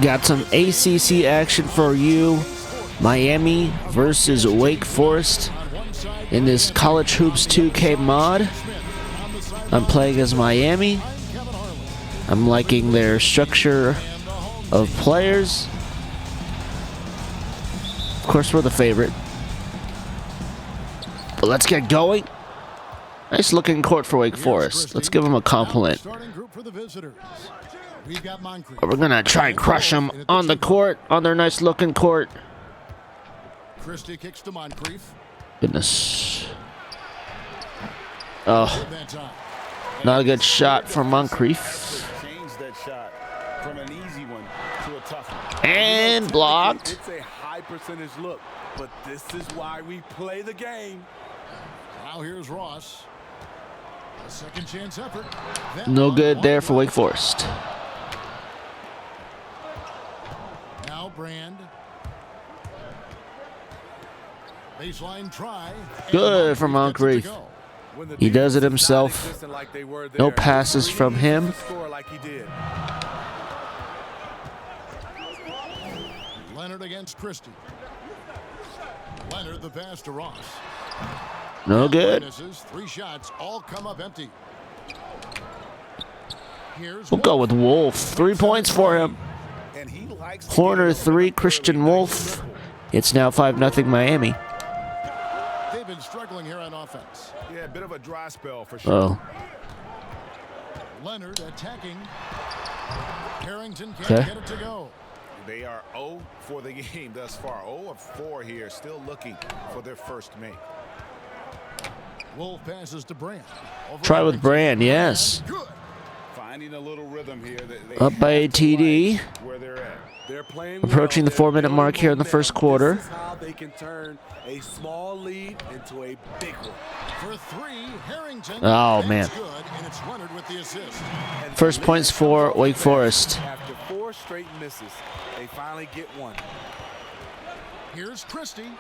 Got some ACC action for you. Miami versus Wake Forest in this College Hoops 2K mod. I'm playing as Miami. I'm liking their structure of players. Of course, we're the favorite. But let's get going. Nice looking court for Wake Forest. Let's give them a compliment. We're gonna try and crush them on the court, on their nice looking court. Goodness. Oh, not a good shot from Moncrief. And blocked. It's a high percentage look, but this is why we play the game. Now here's Ross. A second chance effort. No good there for Wake Forest. Now Brand. Baseline try. Good for Moncrief. He does it himself. No passes from him. Leonard against Christie. Leonard the pass to Ross. No good. Three shots all come up empty. We'll go with Wolf. 3 points for him. Corner 3, Christian Wolf. It's now 5-0 Miami. They've been struggling here on offense. Yeah, a bit of a dry spell for sure. Oh. Leonard attacking. Harrington can't get it to go. They are 0 for the game thus far. 0 of 4 here, still looking for their first make. Wolf passes to Brand. Try with Brand, yes. Good. Finding a little rhythm here. Up by a TD. Where they're at. They're playing approaching the 4-minute mark here in the first quarter. This is how they can turn a small lead into a big one. For 3, Harrington. Oh man. Good, and it's Leonard with the assist. First points for Wake Forest. After 4 straight misses, they finally get one. Here's Christie.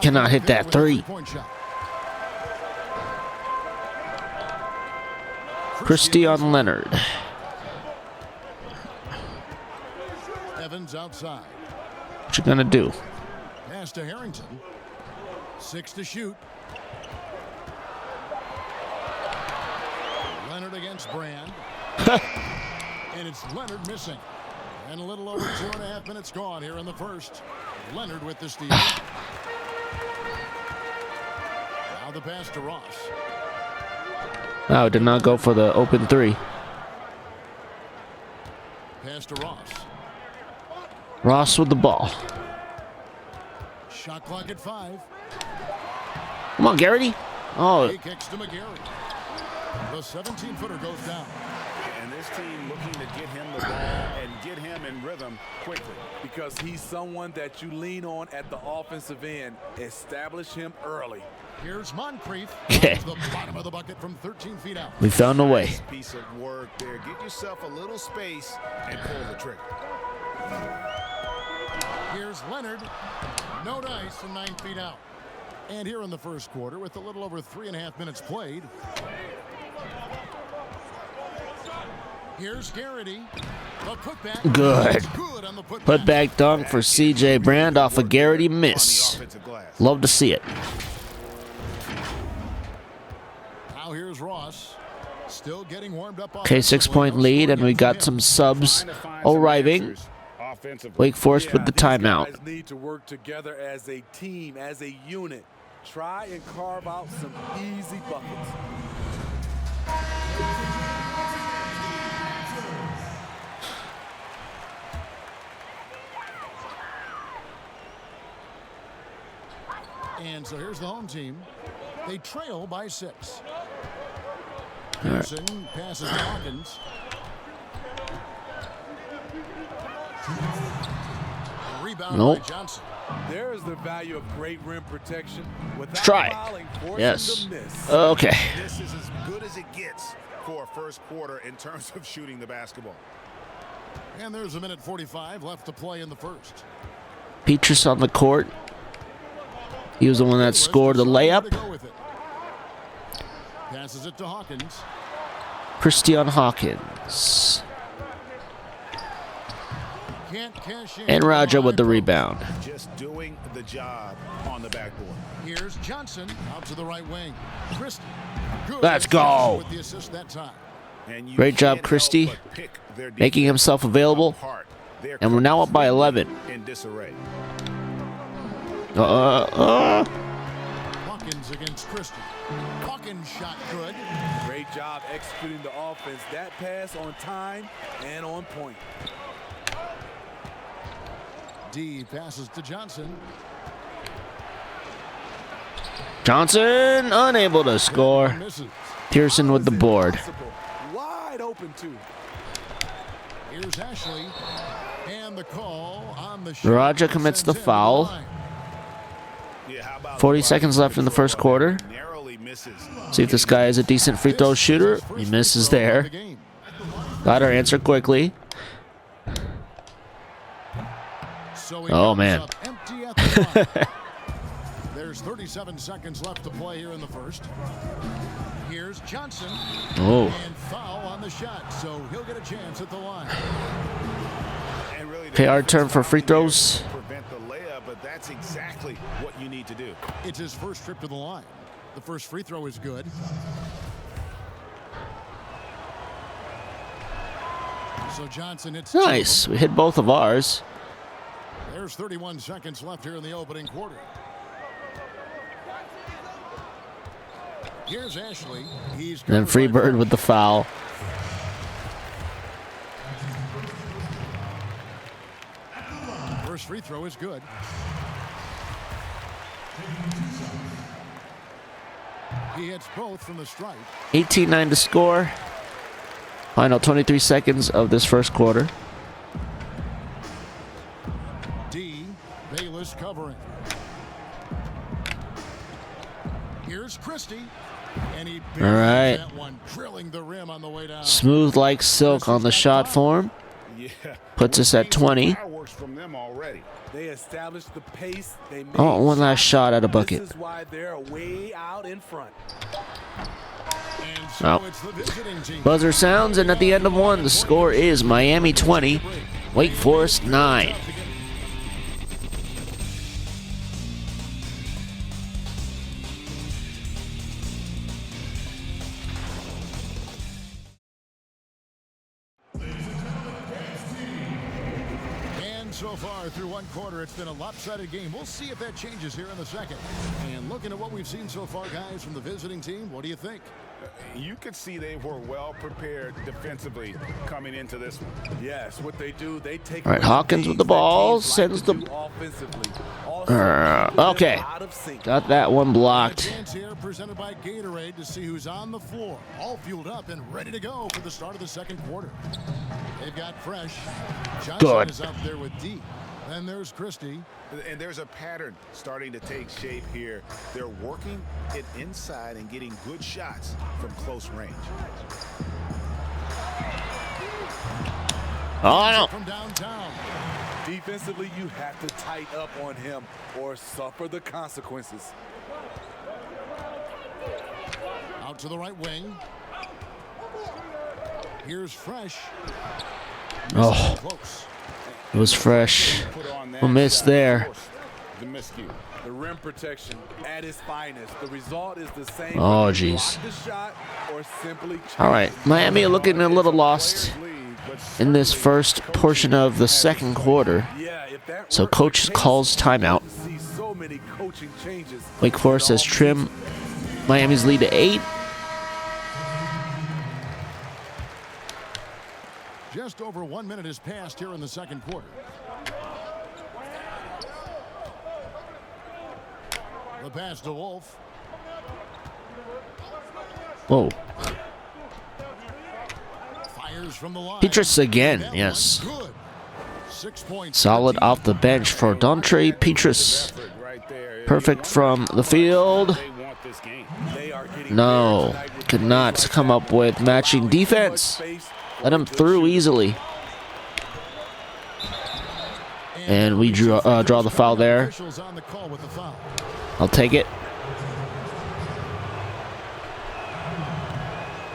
Cannot hit that 3. Christie on Leonard. Evans outside. What you gonna do? Pass to Harrington. 6 to shoot. Leonard against Brand. And it's Leonard missing. And a little over 2.5 minutes gone here in the first. Leonard with the steal. Now the pass to Ross. Wow, did not go for the open 3. Pass to Ross. Ross with the ball. Shot clock at 5. Come on, Garrity. Oh. He kicks to McGarry. The 17-footer goes down. And this team looking to get him the ball and get him in rhythm quickly. Because he's someone that you lean on at the offensive end. Establish him early. Here's Moncrief. Okay. The bottom of the bucket from 13 feet out. We found a way. Nice piece of work there. Get yourself a little space and pull the trigger. Here's Leonard. No dice from 9 feet out. And here in the first quarter with a little over 3.5 minutes played. Here's Garrity. Good. Putback dunk for CJ Brand off a Garrity miss. Love to see it. Now here's Ross. Still getting warmed up. Okay, 6-point lead, and we got some subs arriving. Wake Forest with the timeout. Need to work together as a team, as a unit. Try and carve out some easy buckets. And so here's the home team. They trail by 6. Pearson passes to Hawkins. Rebound by Johnson. There is the value of great rim protection. Try. Yes. Okay. This is as good as it gets for a first quarter in terms of shooting the basketball. And there's a minute 45 left to play in the first. Petrus on the court. He was the one that scored the layup. Passes it to Hawkins. Christian Hawkins. Can't cash in. And Raja with the rebound. Just doing the job on the backboard. Here's Johnson out to the right wing. Christie. Good. Let's go. With the assist that time. And you Great job, can't Christie, help but pick their making defense himself available. apart. They're And we're now up by 11. in disarray. Hawkins against Christie. Hawkins shot good. Great job executing the offense. That pass on time and on point. D passes to Johnson. Johnson unable to score. Misses. Pearson with the board. Wide open too. Here's Ashley. And the call on the shot. Raja commits the Sends him to foul. line. Yeah, how about 40 seconds left in the first quarter. narrowly misses. See if this guy is a decent free throw shooter. He misses there. Got our answer quickly. So he Oh, comes man. up empty at the line. There's 37 seconds left to play here in the first. Here's Johnson. Oh. And foul on the shot, so he'll get a chance at the line. And really, Okay, our turn for free throws. prevent the layup, but that's exactly what you need to do. It's his first trip to the line. The first free throw is good. So Johnson hits two. Nice. We hit both of ours. There's 31 seconds left here in the opening quarter. Here's Ashley. He's And then covered by Freebird with the foul. First free throw is good. He hits both from the stripe. 18-9 to score. Final 23 seconds of this first quarter. D. Bayless covering. Here's Christie. And he All right. that one, drilling the rim on the way down. Smooth like silk on the shot form. Yeah. Puts us at 20. Fireworks from them already. They established the pace. They made Oh, one last shot at a bucket. This is why they're way out in front. And so Oh. it's the visiting team. Buzzer sounds, and at the end of one, the score is Miami 20, Wake Forest 9. And so far through one quarter, it's been a lopsided game. We'll see if that changes here in the second. And looking at what we've seen so far, guys, from the visiting team, what do you think? You could see they were well prepared defensively coming into this one. Yes, what they do, they take. All right, Hawkins with the ball, sends the. Okay, got that one blocked. Chance here presented by Gatorade to see who's on the floor, all fueled up and ready to go for the start of the second quarter. They've got Fresh. Johnson Good. is out there with D. Then there's Christie. And there's a pattern starting to take shape here. They're working it inside and getting good shots from close range. Oh, no. From downtown. Defensively, you have to tighten up on him or suffer the consequences. Out to the right wing. Here's Fresh. Oh, Close. it was Fresh. A miss there. The miscue. The rim protection at its finest. The result is the same. Oh, jeez. The shot or simply All right, Miami looking a little lost in this first portion of the second quarter. So coach calls timeout. See so many coaching changes. Wake Forest has trimmed Miami's lead to 8. Just over 1 minute has passed here in the second quarter. The pass to Wolf. Whoa. Fires from the line. Petrus again, That yes. one good. 6 points. Solid off the bench for Dontre Petrus. Perfect from the field. No, could not come up with matching defense. Let him through easily. And we draw the foul there. Officials on the call with the foul. I'll take it.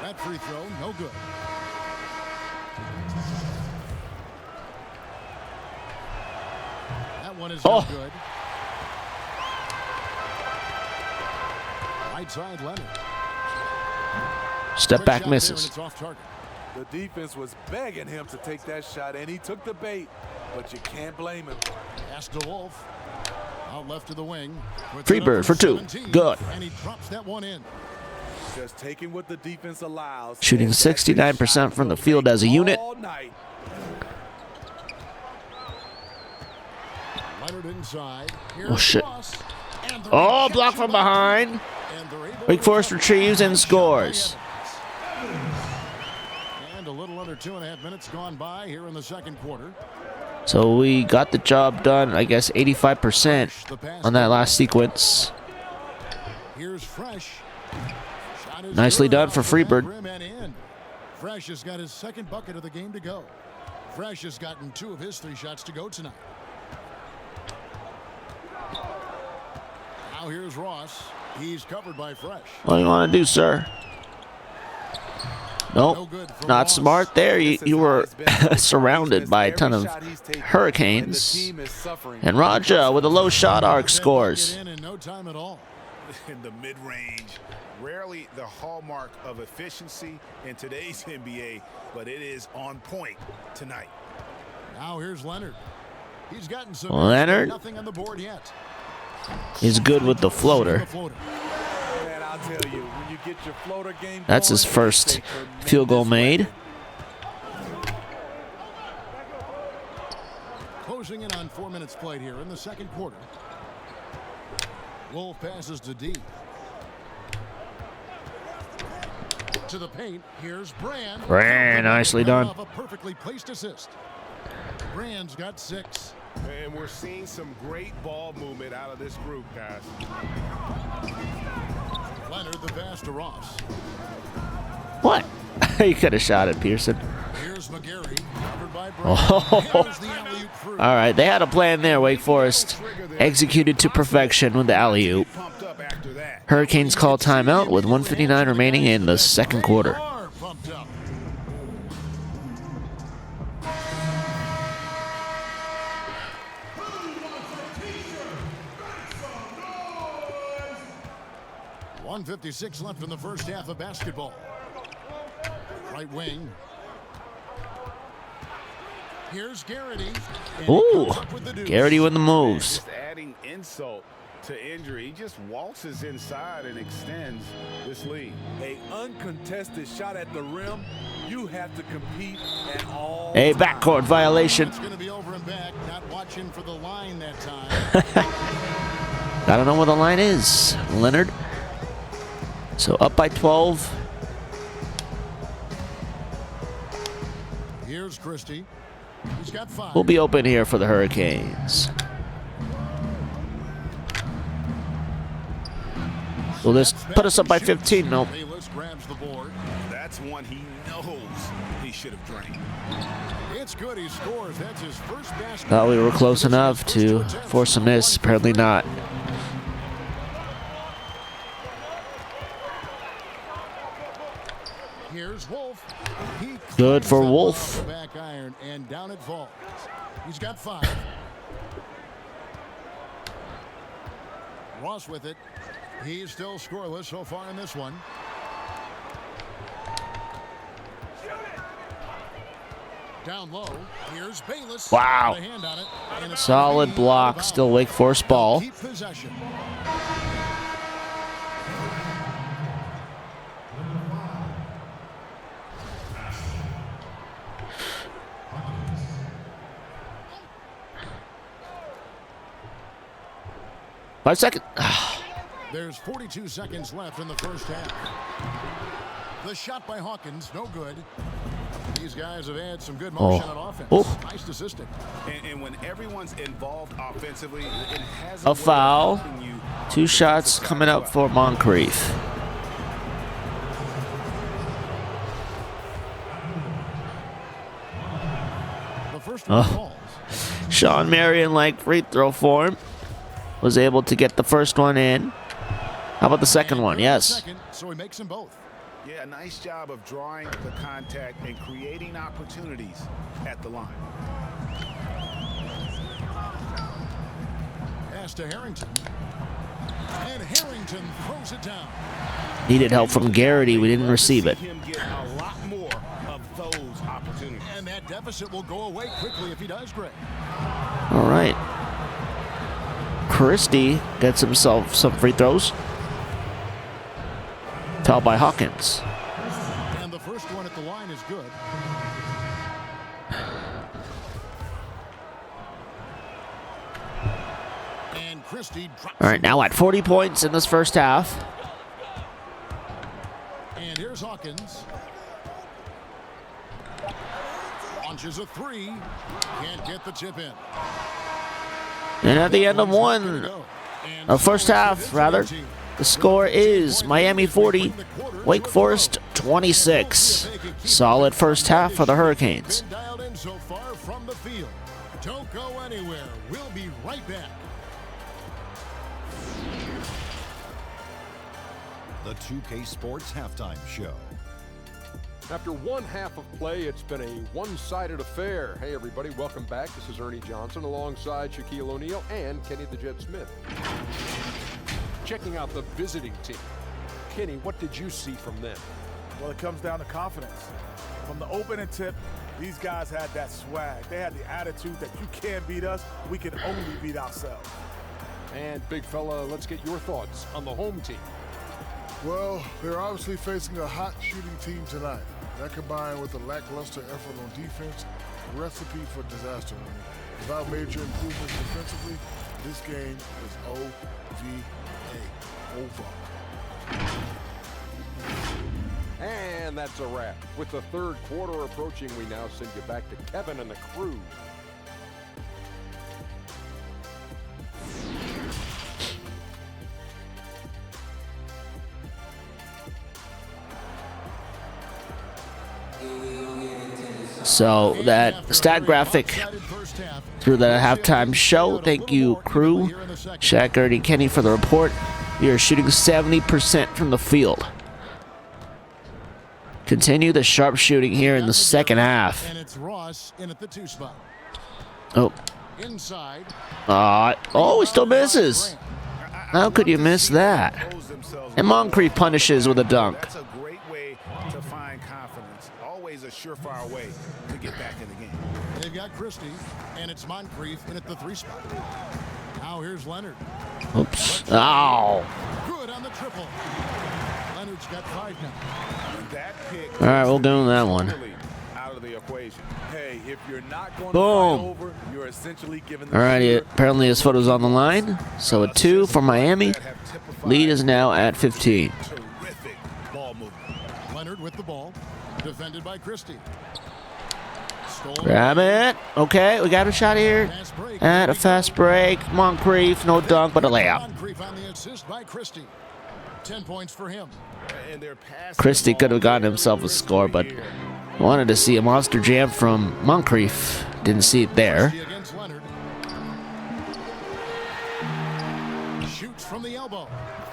That free throw, no good. one is Oh. no good. Right side, Leonard. Step Quick back shot misses. there, and it's off target. The defense was begging him to take that shot, and he took the bait, but you can't blame him. Pass to Wolf. Out left to the wing. Puts Free it up bird for two. 17, Good. And he drops that one in. Just taking what the defense allows. Shooting And that 69% from the field as a unit. all night. Leonard inside. Oh, shit. Ross. And the Oh, rejection blocked from by behind. And they're able Wake to Forest recover. retrieves and Shot by scores. Evans. And a little under 2.5 minutes gone by here in the second quarter. So we got the job done, I guess, 85% on that last sequence. Here's Fresh. Shot is Nicely good done off for the Freebird. back rim and in. Fresh has got his second bucket of the game to go. Fresh has gotten 2 of his 3 shots to go tonight. Now here's Ross. He's covered by Fresh. What do you want to do, sir? No Nope, good from not Ross. smart there. You were This is how it's been. surrounded by a ton of Every shot he's taken, Hurricanes. and the team is suffering. And Raja with a low shot arc That scores. bucket in no time at all. In the mid-range, rarely the hallmark of efficiency in today's NBA, but it is on point tonight. Now here's Leonard. He's gotten some Leonard nothing on the board yet. is good with the The floater. floater. Man, I'll tell you, when you get your floater game That's his going, first it's a tremendous field goal made. weapon. Closing in on 4 minutes played here in the second quarter. Wolf passes to D. To the paint. Here's Brand. Brand, nicely done. Off a perfectly placed assist. Brand's got 6. And we're seeing some great ball movement out of this group, guys. Leonard the pass to Ross. What? He could have shot it, Pearson. Here's McGarry. Covered by Brand. Oh. Here's the alley-oop through. All right, they had a plan there, Wake Forest. Executed to perfection with the alley-oop. Pumped up after that. Hurricanes call timeout with 1:59 remaining in the second quarter. Are pumped up. .156 left in the first half of basketball. Right wing. Here's Garrity. And he Ooh, comes up with the deuce. Garrity with the moves. Just adding insult to injury. He just waltzes inside and extends this lead. A uncontested shot at the rim, you have to compete at all A times. backcourt violation. It's going to be over and back. Not watching for the line that time. I don't know where the line is, Leonard. So up by 12. Here's Christie. He's got 5. We'll be open here for the Hurricanes. Will this put us up by 15? Nope. Bayless grabs the board. That's one he knows he should have drained. It's good. He scores. That's his first basket. Thought we were close enough to force a miss. Apparently not. Here's Wolf. He Good for climbs that Wolf. off the back iron and down it falls. He's got 5. Ross with it. He's still scoreless so far in this one. Down low. Here's Bayless. Wow. Got a hand on it, and it's Solid gonna be block. out of Still bounds. Wake Forest ball. Keep possession. Five seconds. There's 42 seconds left in the first half. The shot by Hawkins, no good. These guys have had some good motion on offense. Oh. Nice assisting. And when everyone's involved offensively, it has A way of foul. helping you 2 shots coming up for Moncrief. The first one falls. Sean Marion, like free throw form, was able to get the first one in. How about the second And one? they're in the Yes. second, so he makes them both. Yeah, a nice job of drawing the contact and creating opportunities at the line. pass to Harrington. And Harrington throws it down. Needed help from Garrity. We didn't receive it. Him get a lot more of those opportunities. And that deficit will go away quickly if he does, Greg. All right. Christie gets himself some free throws. Fouled by Hawkins. And the first one at the line is good. And Christie drops. All right, now at 40 points in this first half. And here's Hawkins. Launches a three. Can't get the tip in. And at the end of first half, rather, the score is Miami 40, Wake Forest 26. Solid first half for the Hurricanes. Dialed in so far from the field. Don't go anywhere. We'll be right back. The 2K Sports Halftime Show. After one half of play, it's been a one-sided affair. Hey, everybody, welcome back. This is Ernie Johnson alongside Shaquille O'Neal and Kenny the Jet Smith. Checking out the visiting team. Kenny, what did you see from them? Well, it comes down to confidence. From the opening tip, these guys had that swag. They had the attitude that you can't beat us, we can only beat ourselves. And, big fella, let's get your thoughts on the home team. Well, they're obviously facing a hot shooting team tonight. That combined with a lackluster effort on defense, a recipe for disaster winning. Without major improvements defensively, this game is over. And that's a wrap. With the third quarter approaching, we now send you back to Kevin and the crew. So that stat graphic through the halftime show. Thank you, crew. Shaq, Ernie, Kenny for the report. You're shooting 70% from the field. Continue the sharp shooting here in the second half. And it's Ross in at the 2 spot. Oh. Inside. Oh, he still misses. How could you miss that? And Moncrief punishes with a dunk. That's a great way to find confidence. Always a surefire way to get back in the game. They've got Christie, and it's Moncrief in at the 3 spot. Now here's Leonard. Oops. Oh. Good on the triple. Leonard's got 5 now. That pick All right, we'll go with that one. Out of the equation. Hey, if you're not going Boom. to fight over, you're essentially giving All right, apparently his photo's on the line. So a 2 for Miami. Lead is now at 15. terrific ball movement. Leonard with the ball. Defended by Christie. Grab it. Okay, we got a shot here. At a fast break. Moncrief, no dunk, but a layup. Moncrief on the assist by Christie. 10 points for him. And they're passing Christie the could have ball gotten himself a score, but here. wanted to see a monster jam from Moncrief. Didn't see it there. Christie against Leonard. Shoots from the elbow.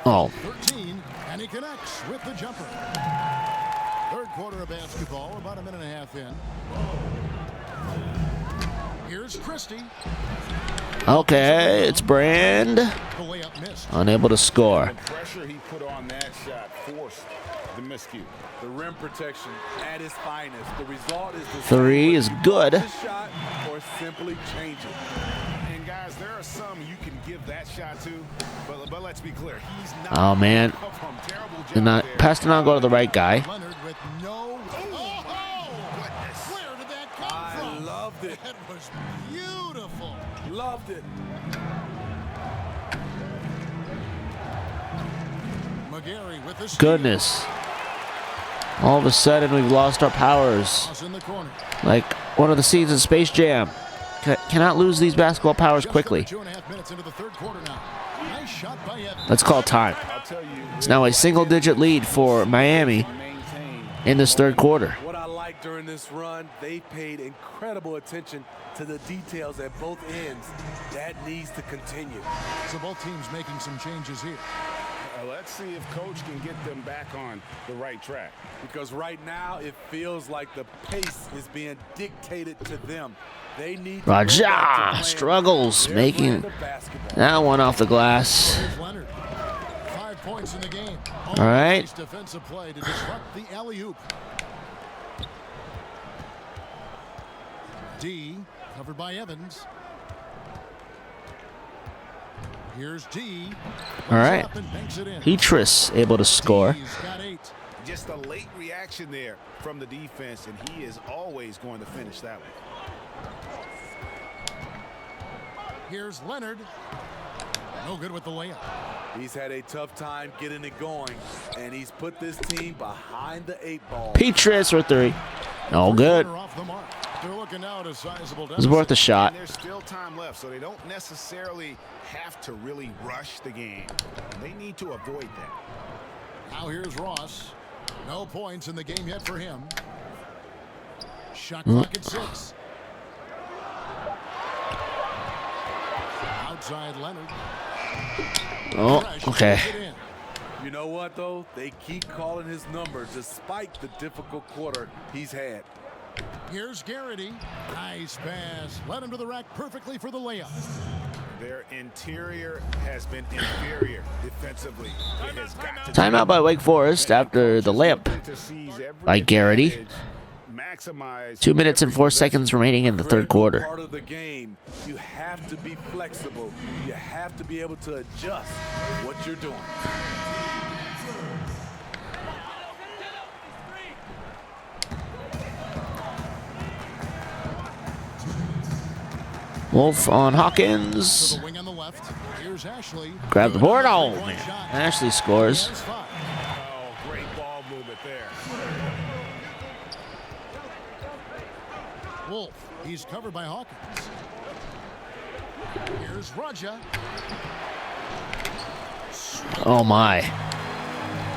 Oh, 13, and he connects with the jumper. Third quarter of basketball, about a minute and a half in. Here's Christie. okay, it's Brand. The layup missed. Unable to score. The pressure he put on that shot forced the miscue. the rim protection at its finest. The result is the 3 is good. this shot or simply change it. And guys, there are some you can give that shot to, but let's be clear, he's not. Oh man, did not pass did not go to the right guy. Leonard with no. Goodness. Where did that come I from? loved it. That was beautiful. Loved it. McGarry with the steal. Goodness. All of a sudden, we've lost our powers. Toss in the corner. Like one of the scenes in Space Jam. Cannot lose these basketball powers Just quickly. under 2.5 minutes into the third quarter now. Nice shot by Evans. Let's call time. I'll tell you. It's now a single-digit lead for Miami Maintain. in this third quarter. What I like during this run, they paid incredible attention to the details at both ends. That needs to continue. So both teams making some changes here. Let's see if Coach can get them back on the right track. Because right now it feels like the pace is being dictated to them. They need to Raja struggles making that one off the glass. Here's Leonard. 5 points in the game. All right. Nice defensive play to disrupt the alley-oop. D covered by Evans. Here's D. All right. Up and banks it in. Petrus able to score. D's got 8. Just a late reaction there from the defense, and he is always going to finish that one. Here's Leonard. No good with the layup. He's had a tough time getting it going, and he's put this team behind the 8 ball. Petrus for 3. No good. Corner off the mark. They're looking out a sizable It was worth a shot. And there's still time left, so they don't necessarily have to really rush the game. They need to avoid that. Now here's Ross. No points in the game yet for him. Shot clock at 6. Outside Leonard. Oh, okay. You know what, though? They keep calling his number despite the difficult quarter he's had. Here's Garrity. Nice pass. Led him to the rack perfectly for the layup. Their interior has been inferior defensively. It has got to Timeout by Wake Forest after the layup by Garrity. 2 minutes and 4 seconds remaining in the third quarter. Part of the game, you have to be flexible. You have to be able to adjust what you're doing. Wolf on To Hawkins. the wing on the left. Here's Ashley. Grab the board. Oh, Three-point man. shot. Ashley scores. Has 5. Oh, great ball movement there. Wolf. He's covered by Hawkins. Here's Raja. Oh, my.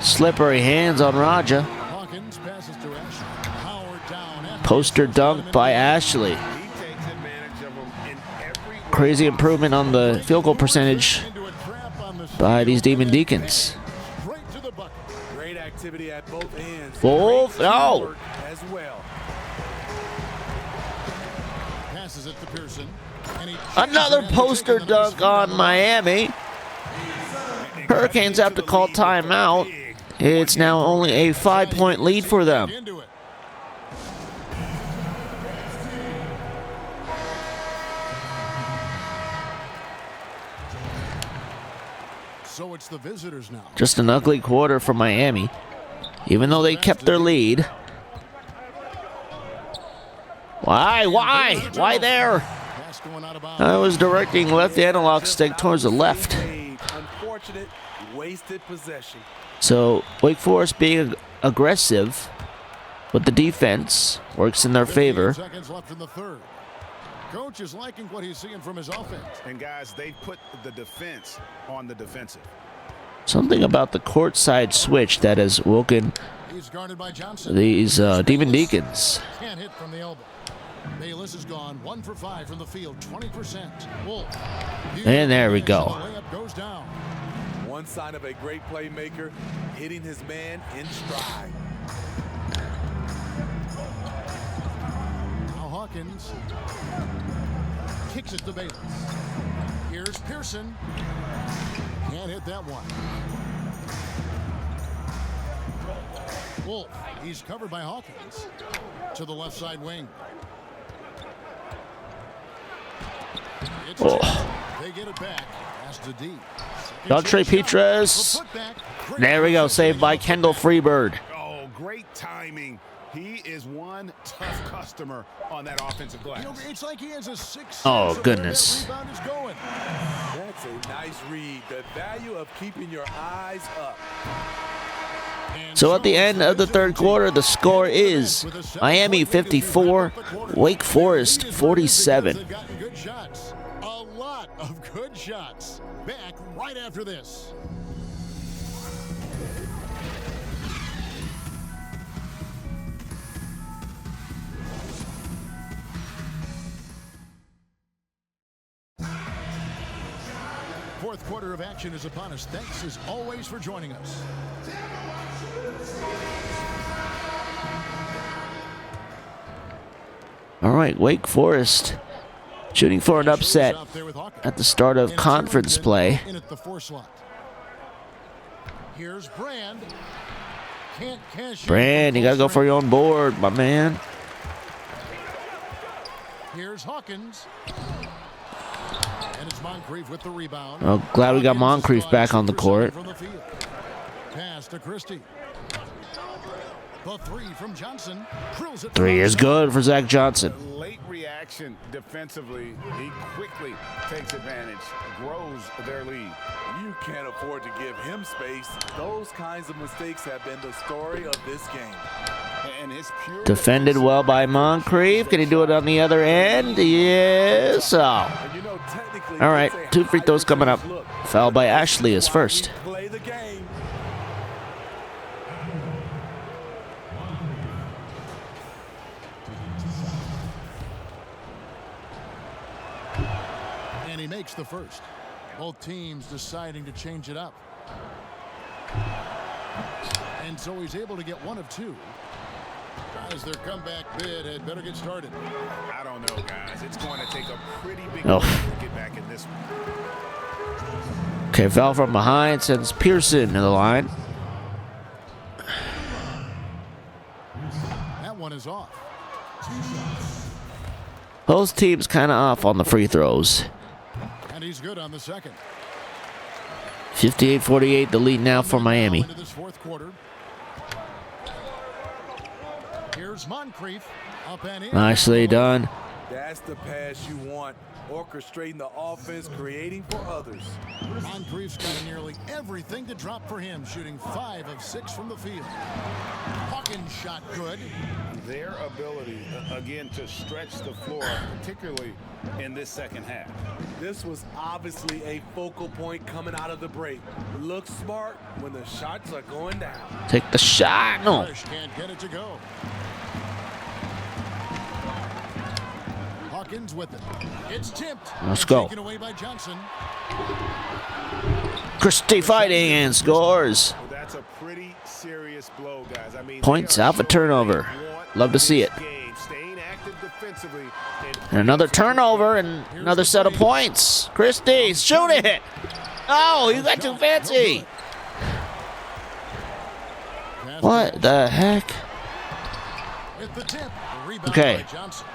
Slippery hands on Raja. Hawkins passes to Ashley. Powered down. after Poster the dunk by Ashley. He takes advantage of them in every way. Crazy improvement on the field goal percentage into a trap on the by these Demon Deacons. straight to the bucket. Great activity at both ends. Wolf, Great no. teamwork as well. Passes it to Pearson. And he Another chases it poster after taking the nice dunk on rebound. Miami. Hurricanes have to call timeout. It's now only a 5-point lead for them. Into it. So it's the visitors now. Just an ugly quarter for Miami, even though they kept their lead. Why? Why there? Pass going out of bounds. I was directing left analog stick towards the left. Unfortunate, wasted possession. So Wake Forest being aggressive with the defense works in their 15 favor. seconds left in the third. Coach is liking what he's seeing from his offense. And guys, they put the defense on the defensive. Something about the courtside switch that has woken He's guarded by Johnson. these Demon Deacons. Can't hit from the elbow. Bayless is gone 1 for 5 from the field, 20%. Wolf. And there we go. The layup goes down. One sign of a great playmaker, hitting his man in stride. Now Hawkins kicks it to Bayless. Here's Pearson. Can't hit that one. Wolf. He's covered by Hawkins. To the left side wing. It's They get it back. Pass to D. Daughtry Petrus. There we go. Saved by Kendall Freebird. Oh, great timing. He is one tough customer on that offensive glass. You know, it's like he has a 6. Oh, goodness. Rebound is going. That's a nice read. The value of keeping your eyes up. So at the end of the third quarter, the score is Miami 54, Wake Forest 47. They've gotten good shots. A lot of good shots. Back right after this. fourth quarter of action is upon us. Thanks as always for joining us. All right, Wake Forest shooting for an upset at the start of conference play. In at the 4 slot. Here's Brand. Can't cash in. Brand, you got to go for your own board, my man. Here's Hawkins. And it's Moncrief with the rebound. Oh, glad we got Moncrief back on the court. From the field. Pass to Christie. The 3 from Johnson. Drills it. 3 is good for Zach Johnson. Late reaction defensively. He quickly takes advantage, grows their lead. You can't afford to give him space. Those kinds of mistakes have been the story of this game. And his pure Defended well by Moncrief. Can he do it on the other end? Yes. Oh. All right, 2 free throws coming up. Foul by Ashley is first. Play the game. And he makes the first. Both teams deciding to change it up. And so he's able to get 1 of 2. As their comeback bid had better get started. I don't know, guys. It's going to take a pretty big Oh. to get back in this one. Okay, foul from behind sends Pearson to the line. That one is off. Both teams kind of off on the free throws. And he's good on the second. 58-48, the lead now for Miami. Into this fourth quarter. Here's Moncrief up and in. Nicely done. That's the pass you want. Orchestrating the offense, creating for others. Moncrief's got nearly everything to drop for him, shooting 5 of 6 from the field. Hawkins shot good. Their ability, again, to stretch the floor, particularly in this second half. This was obviously a focal point coming out of the break. Look smart when the shots are going down. Take the shot. No. Fresh can't get it to go. Hawkins with it. It's tipped. Let's go. Taken away by Johnson. Christie fighting and scores. Well, that's a pretty serious blow, guys. I mean, Points off a turnover. Love to see it. Staying active defensively. And another turnover and another set of points. Christie, shoot it. Oh, you got too fancy. What the heck? With the tip. Rebound Okay. by Johnson.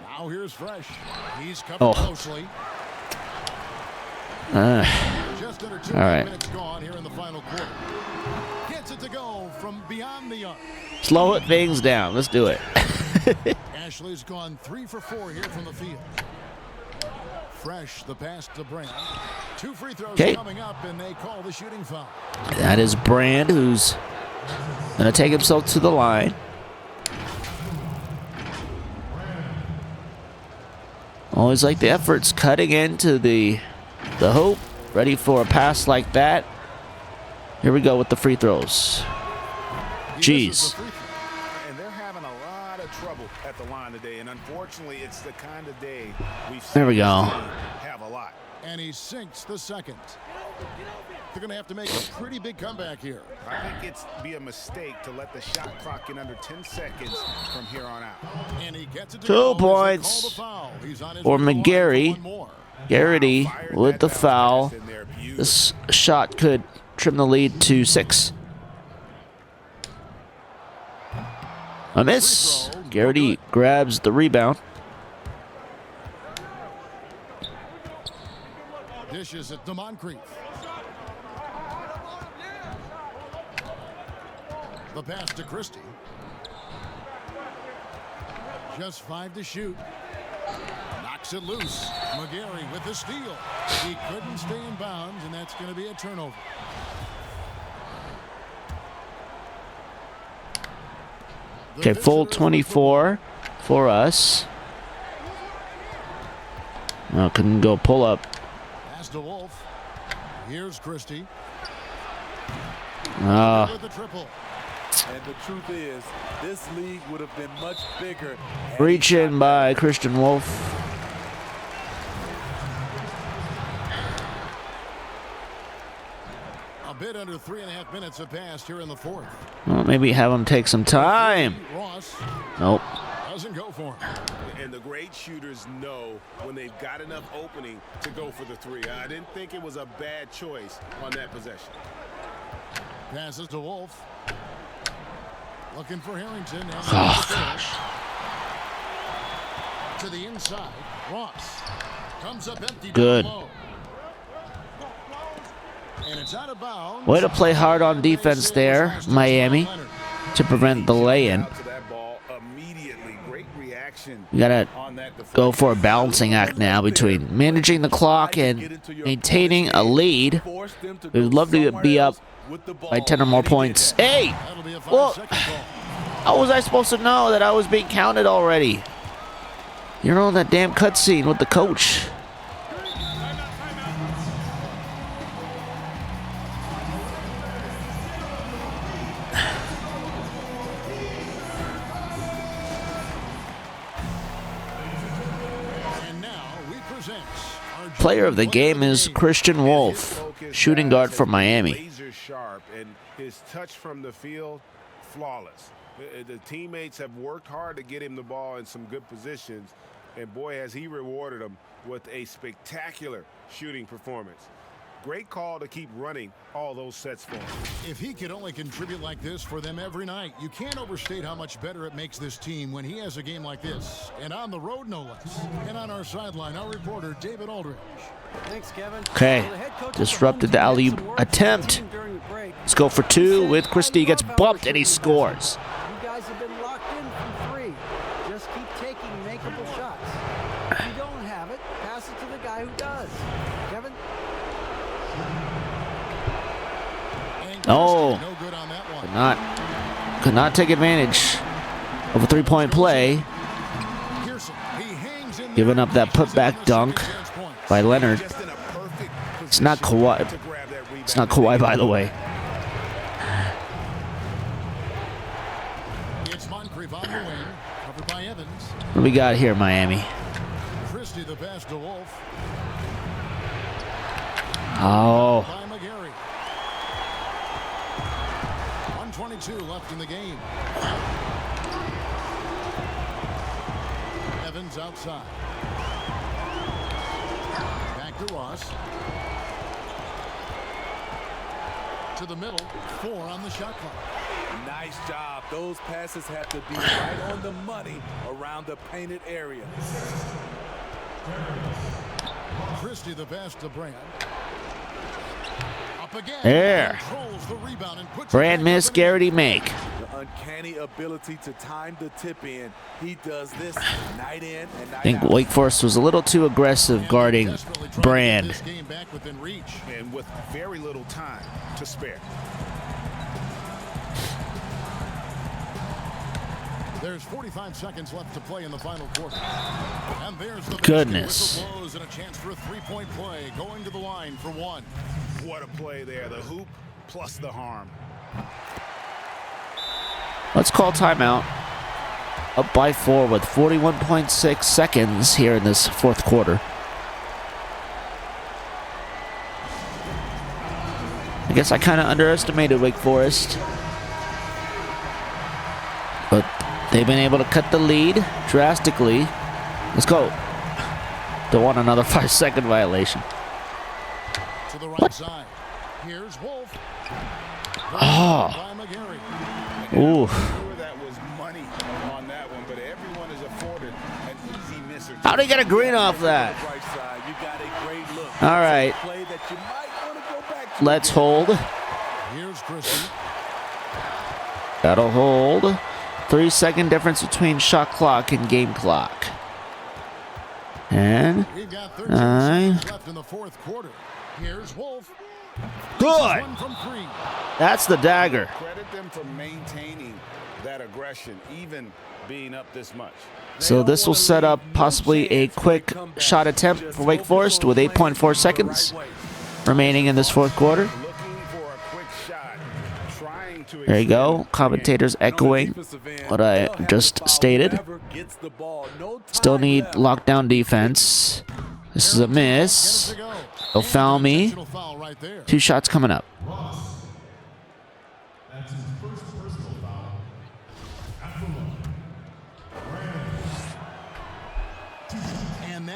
Now here's Fresh. He's covered closely. Just under 2 all right. minutes gone here in the final quarter. Gets it to go from beyond the arc. Slow it things down. Let's do it. Ashley's gone 3 for 4 here from the field. Fresh, the pass to Brand. 2 free throws coming up, and they call the shooting foul. That is Brand, who's going to take himself to the line. Always like the efforts cutting into the hoop. Ready for a pass like that. Here we go with the free throws. Jeez. And they're having a lot of trouble at the line today, and unfortunately, it's the kind of day we've seen There we go. have a lot. And he sinks the second. They're going to have to make a pretty big comeback here. I think it's be a mistake to let the shot clock in under 10 seconds from here on out. And he gets it to 2 go as they points call the foul. He's on his for way to McGarry. one more. Garrity with the foul. This shot could trim the lead to 6. A miss. Garrity grabs the rebound. Dishes it to Moncrief. The pass to Christie. Just 5 to shoot. Knocks it loose. McGarry with the steal. He couldn't stay in bounds, and that's going to be a turnover. Okay, full 24 for us. Oh, couldn't go pull up. Pass to Wolf. Here's Christie. Ah, With the triple. And the truth is, this league would have been much bigger. reach in by Christian Wolf. bit under 3.5 minutes have passed here in the fourth. Well, maybe have him take some time. Ross Nope. doesn't go for him. And the great shooters know when they've got enough opening to go for the three. I didn't think it was a bad choice on that possession. Passes to Wolf. Looking for Harrington. Oh, gosh. To the inside. Ross comes up empty. Good. Down low. And it's out of bounds. Way to play hard on defense there, Miami, to prevent the lay-in. Out to that ball immediately. Great reaction We gotta on that go for a balancing act now between managing the clock and maintaining a lead. We would love to be up by 10 or more points. Hey! That'll be a Well, 5-second ball. how was I supposed to know that I was being counted already? You're on that damn cutscene with the coach. And now we present our Player of the game is Christian Wolf, shooting guard for Miami. Laser sharp, and his touch from the field, flawless. The teammates have worked hard to get him the ball in some good positions, and boy, has he rewarded them with a spectacular shooting performance. Great call to keep running all those sets for him. If he could only contribute like this for them every night, you can't overstate how much better it makes this team when he has a game like this. And on the road, no less. And on our sideline, our reporter, David Aldridge. Thanks, Kevin. Okay, Well, the head coach disrupted the alley-oop attempt. during the break. Let's go for two with Christie. Gets bumped and he scores. You guys have been locked in from three. Just keep taking makeable shots. If you don't have it, pass it to the guy who does. Kevin? And Oh. no good on that one. Could not take advantage of a three-point play. Pearson, he hangs in there. Giving up that putback dunk by Leonard. Just in a perfect It's not position Kawhi. to grab that rebound. It's not Kawhi, by the way. It's Moncrief on the wing, covered by Evans. What do we got here, Miami? Christie the pass to Wolf. Oh, By McGarry. 1:22 left in the game. Evans outside. Back to Ross. To the middle. 4 on the shot clock. Nice job. Those passes have to be right on the money around the painted area. Christie the pass to Brand. Up again. There. Controls the rebound and puts Brand it back miss, up in the Garrity make. The uncanny ability to time the tip in. He does this night in and night I think out. Wake Forest was a little too aggressive guarding Desperately trying to get Brand. this game back within reach. And with very little time to spare. There's 45 seconds left to play in the final quarter. And there's the Goodness. whistle blows and a chance for a three-point play going to the line for one. What a play there. The hoop plus the harm. Let's call timeout. Up by 4 with 41.6 seconds here in this fourth quarter. I guess I kind of underestimated Wake Forest. But they've been able to cut the lead drastically. Let's go. Don't want another 5-second violation. To the right side. Here's Wolf. Oh. By McGarry. Ooh. Sure that was money on that one, but everyone is afforded an easy miss or two. How'd he get a green off that? Right side, you got a great look. All right. Play that you might want to go back to. Let's hold. Here's Christie. That'll hold. 3-second difference between shot clock and game clock. And We've got 13 9. seconds left in the fourth quarter. Here's Wolf. Good. One from 3. That's the dagger. Credit them for maintaining that aggression, even being up this much. So this will set up possibly a quick shot attempt for Wake Forest with 8.4 seconds remaining in this fourth quarter. Looking for a quick shot, trying to There you go. extend Commentators echoing what I just stated. Still need lockdown defense. This is a miss. To go. They'll foul me. Intentional foul right there. 2 shots coming up.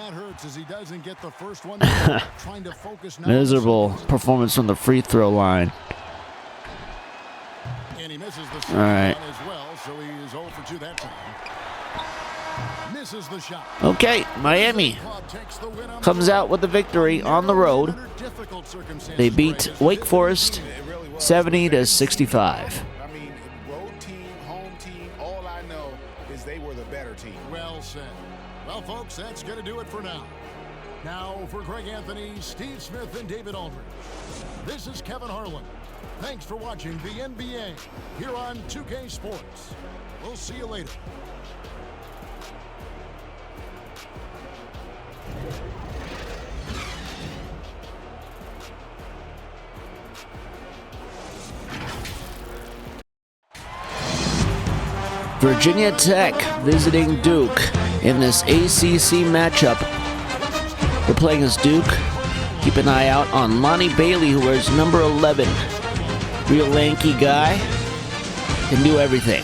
that hurts as he doesn't get the first one. Trying to focus now. Miserable performance from the free throw line. And he misses the All right. as well, so he is 0 for 2 that time. Misses the shot. Okay, Miami comes out with the victory on the road. They beat Wake Forest 70-65. I mean, road team, home team, all I know is they were the better team. Well said. Well, folks, that's going to do it for now. Now, for Greg Anthony, Steve Smith, and David Aldridge, this is Kevin Harlan. Thanks for watching the NBA here on 2K Sports. We'll see you later. Virginia Tech visiting Duke in this ACC matchup. They're playing as Duke. Keep an eye out on Lonnie Bailey, who wears number 11. Real lanky guy. Can do everything.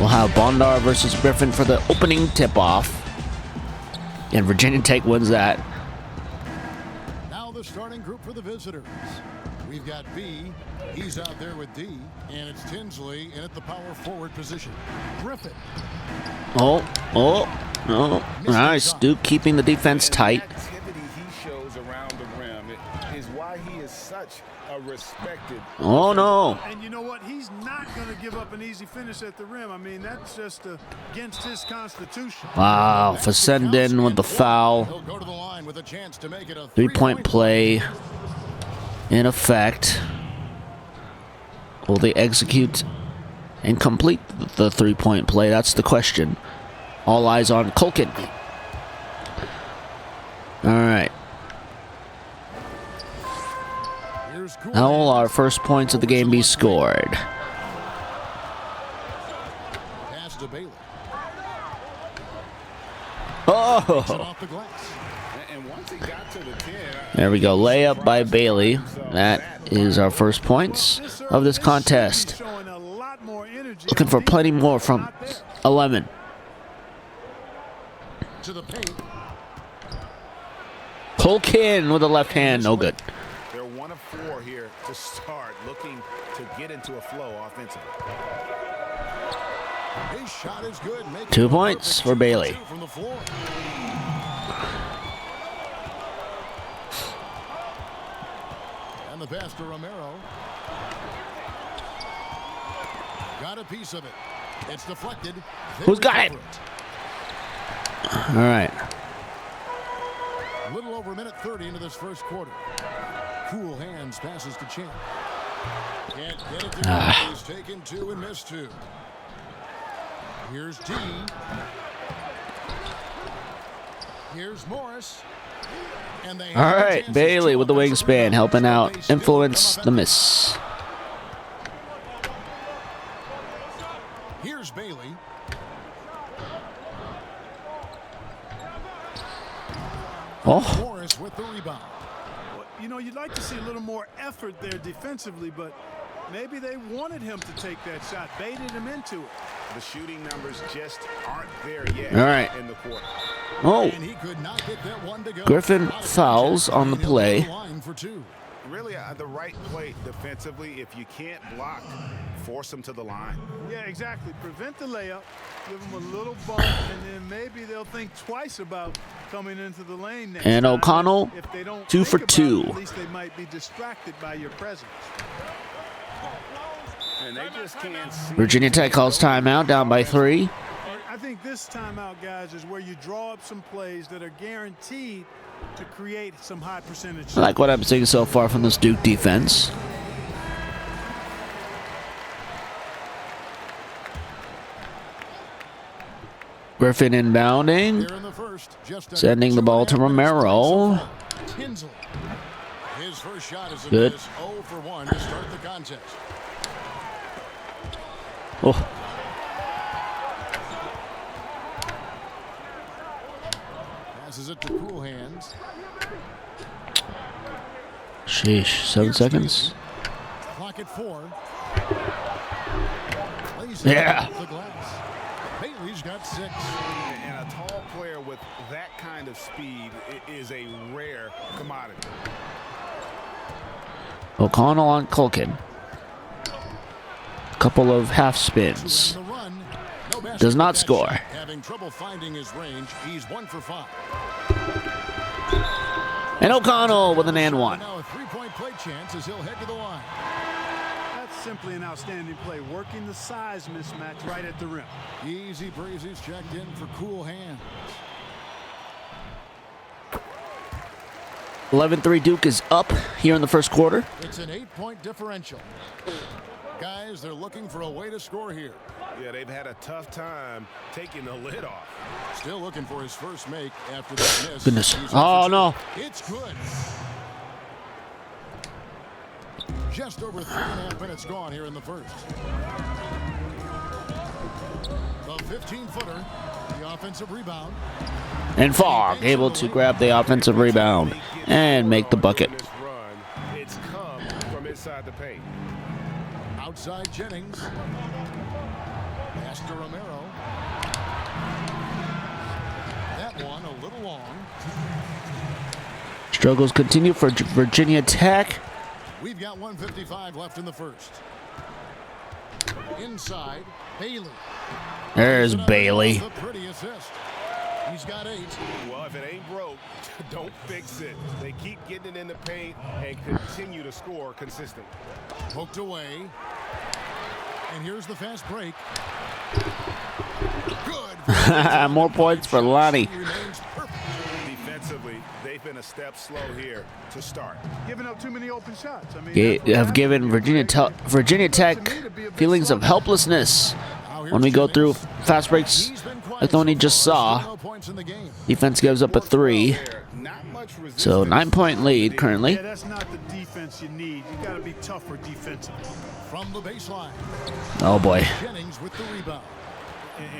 We'll have Bondar versus Griffin for the opening tip-off. And Virginia Tech wins that. Now the starting group for the visitors. We've got B. He's out there with D. And it's Tinsley in at the power forward position. Griffin. Oh. Nice. Duke keeping the defense tight. The activity he shows around the rim is why he is such a respected. Oh, no. And you know what? He's not going to give up an easy finish at the rim. I mean, that's just against his constitution. Wow. Fessenden with the foul. He'll go to the line with a chance to make it a Three-point play in effect. Will they execute and complete the three-point play? That's the question. All eyes on Culkin. All right. How will our first points of the game be scored? Pass to Bailey. Oh! Off the glass. And once he got to the 10, There we go. Layup by Bailey. That is our first points of this contest. Looking for plenty more from 11. To the paint. Culkin with the left hand. No good. they're 1 of 4 here to start, looking to get into a flow offensively. His shot is good. 2 points for Bailey. From the floor. And the pass to Romero. Got a piece of it. It's deflected. Who's got it? All right. A little over a minute 30 into this first quarter. Cool hands passes to Champ. Can't get it to He's taken 2 and missed 2. Here's D. Here's Morris. And they All right. Bailey with the wingspan helping out. Influence the miss. Here's Bailey. Oh. Morris with the rebound. Well, you know, you'd like to see a little more effort there defensively, but maybe they wanted him to take that shot, baited him into it. The shooting numbers just aren't there yet All right. in the quarter. Oh. And he could not get that one to go. Griffin fouls on the play. Line for 2. Really, the right play defensively. If you can't block, force them to the line. Yeah, exactly. Prevent the layup, give them a little bump, and then maybe they'll think twice about coming into the lane next And time. O'Connell, If they don't 2 for think about 2. it, at least they might be distracted by your presence. And they just can't see. Virginia Tech calls timeout, down by 3. I think this timeout, guys, is where you draw up some plays that are guaranteed to create some high percentage. I like what I'm seeing so far from this Duke defense. Griffin inbounding. Here in the first, just Sending the ball to Romero. Tinsley. His first shot is a Good. miss. 0 for 1 to start the contest. Oh. Passes it to Cool Hands. Sheesh. 7 seconds. Clock at 4. Lays it Yeah. off the glass. Bailey's got 6. And a tall player with that kind of speed is a rare commodity. O'Connell on Culkin. Couple of half spins. Does not score. Having trouble finding his range. He's 1 for 5. And O'Connell with an and one. Now a 3-point play chance as he'll head to the line. That's simply an outstanding play, working the size mismatch right at the rim. Easy breezes checked in for cool hand. 11-3 Duke is up here in the first quarter. It's an 8-point differential. Guys, they're looking for a way to score here. Yeah, they've had a tough time taking the lid off. Still looking for his first make after that miss. Goodness. Oh, no. It's good. Just over 3.5 minutes gone here in the first. The 15-footer, the offensive rebound. And Fogg able to grab the offensive rebound and make the bucket. It's come from inside the paint. Outside Jennings. Pass to Romero. That one a little long. Struggles continue for Virginia Tech. We've got 1:55 left in the first. Inside, Bailey. There's Bailey. The pretty assist. He's got 8. Well, if it ain't broke, don't fix it. They keep getting it in the paint and continue to score consistently. Poked away. And here's the fast break. Good. More points for Lonnie. Defensively, they've been a step slow here to start. Giving up too many open shots. I mean, Have given Virginia Tech feelings of helplessness when we go through fast breaks like the one he just saw. Defense gives up a 3. So 9-point lead currently. Yeah, that's not the defense you need. You got to be tougher defensively. From the baseline. Oh boy. Jennings with the rebound.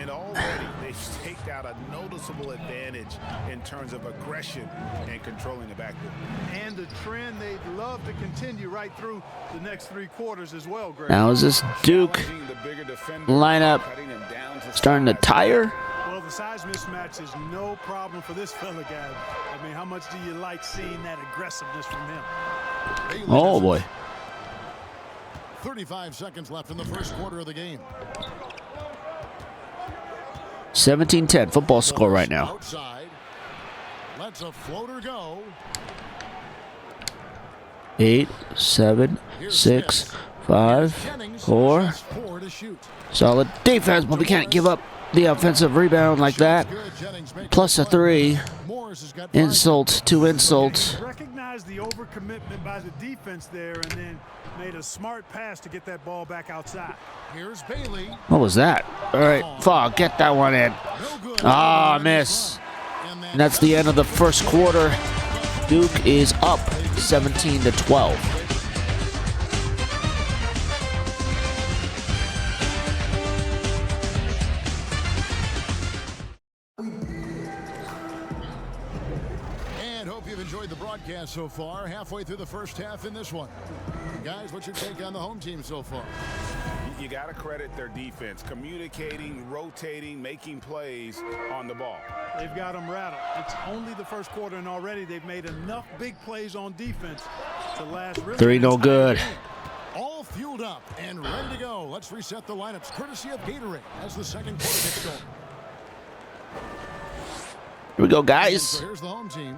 And already they've staked out a noticeable advantage in terms of aggression and controlling the backcourt. And the trend they'd love to continue right through the next 3 quarters as well, Greg. Now is this Duke lineup starting to tire? Well, the size mismatch is no problem for this fella, guy. I mean, how much do you like seeing that aggressiveness from him? Oh boy. 35 seconds left in the first quarter of the game. 17-10 football score right now. Outside. Lets a floater go. 8, 7, 6, 5, 4. Solid defense, but we can't give up the offensive rebound like that. Plus a 3. Insult to insult. Recognized the overcommitment by the defense there and then made a smart pass to get that ball back outside. Here's Bailey. What was that? All right, Fogg, get that one in. Ah, miss. And that's the end of the first quarter. Duke is up 17-12. Enjoyed the broadcast so far. Halfway through the first half in this one. Guys, what's your take on the home team so far? You got to credit their defense. Communicating, rotating, making plays on the ball. They've got them rattled. It's only the first quarter, and already they've made enough big plays on defense to last really. 3 no good. All fueled up and ready to go. Let's reset the lineups courtesy of Gatorade as the second quarter gets going. Here we go, guys. So here's the home team.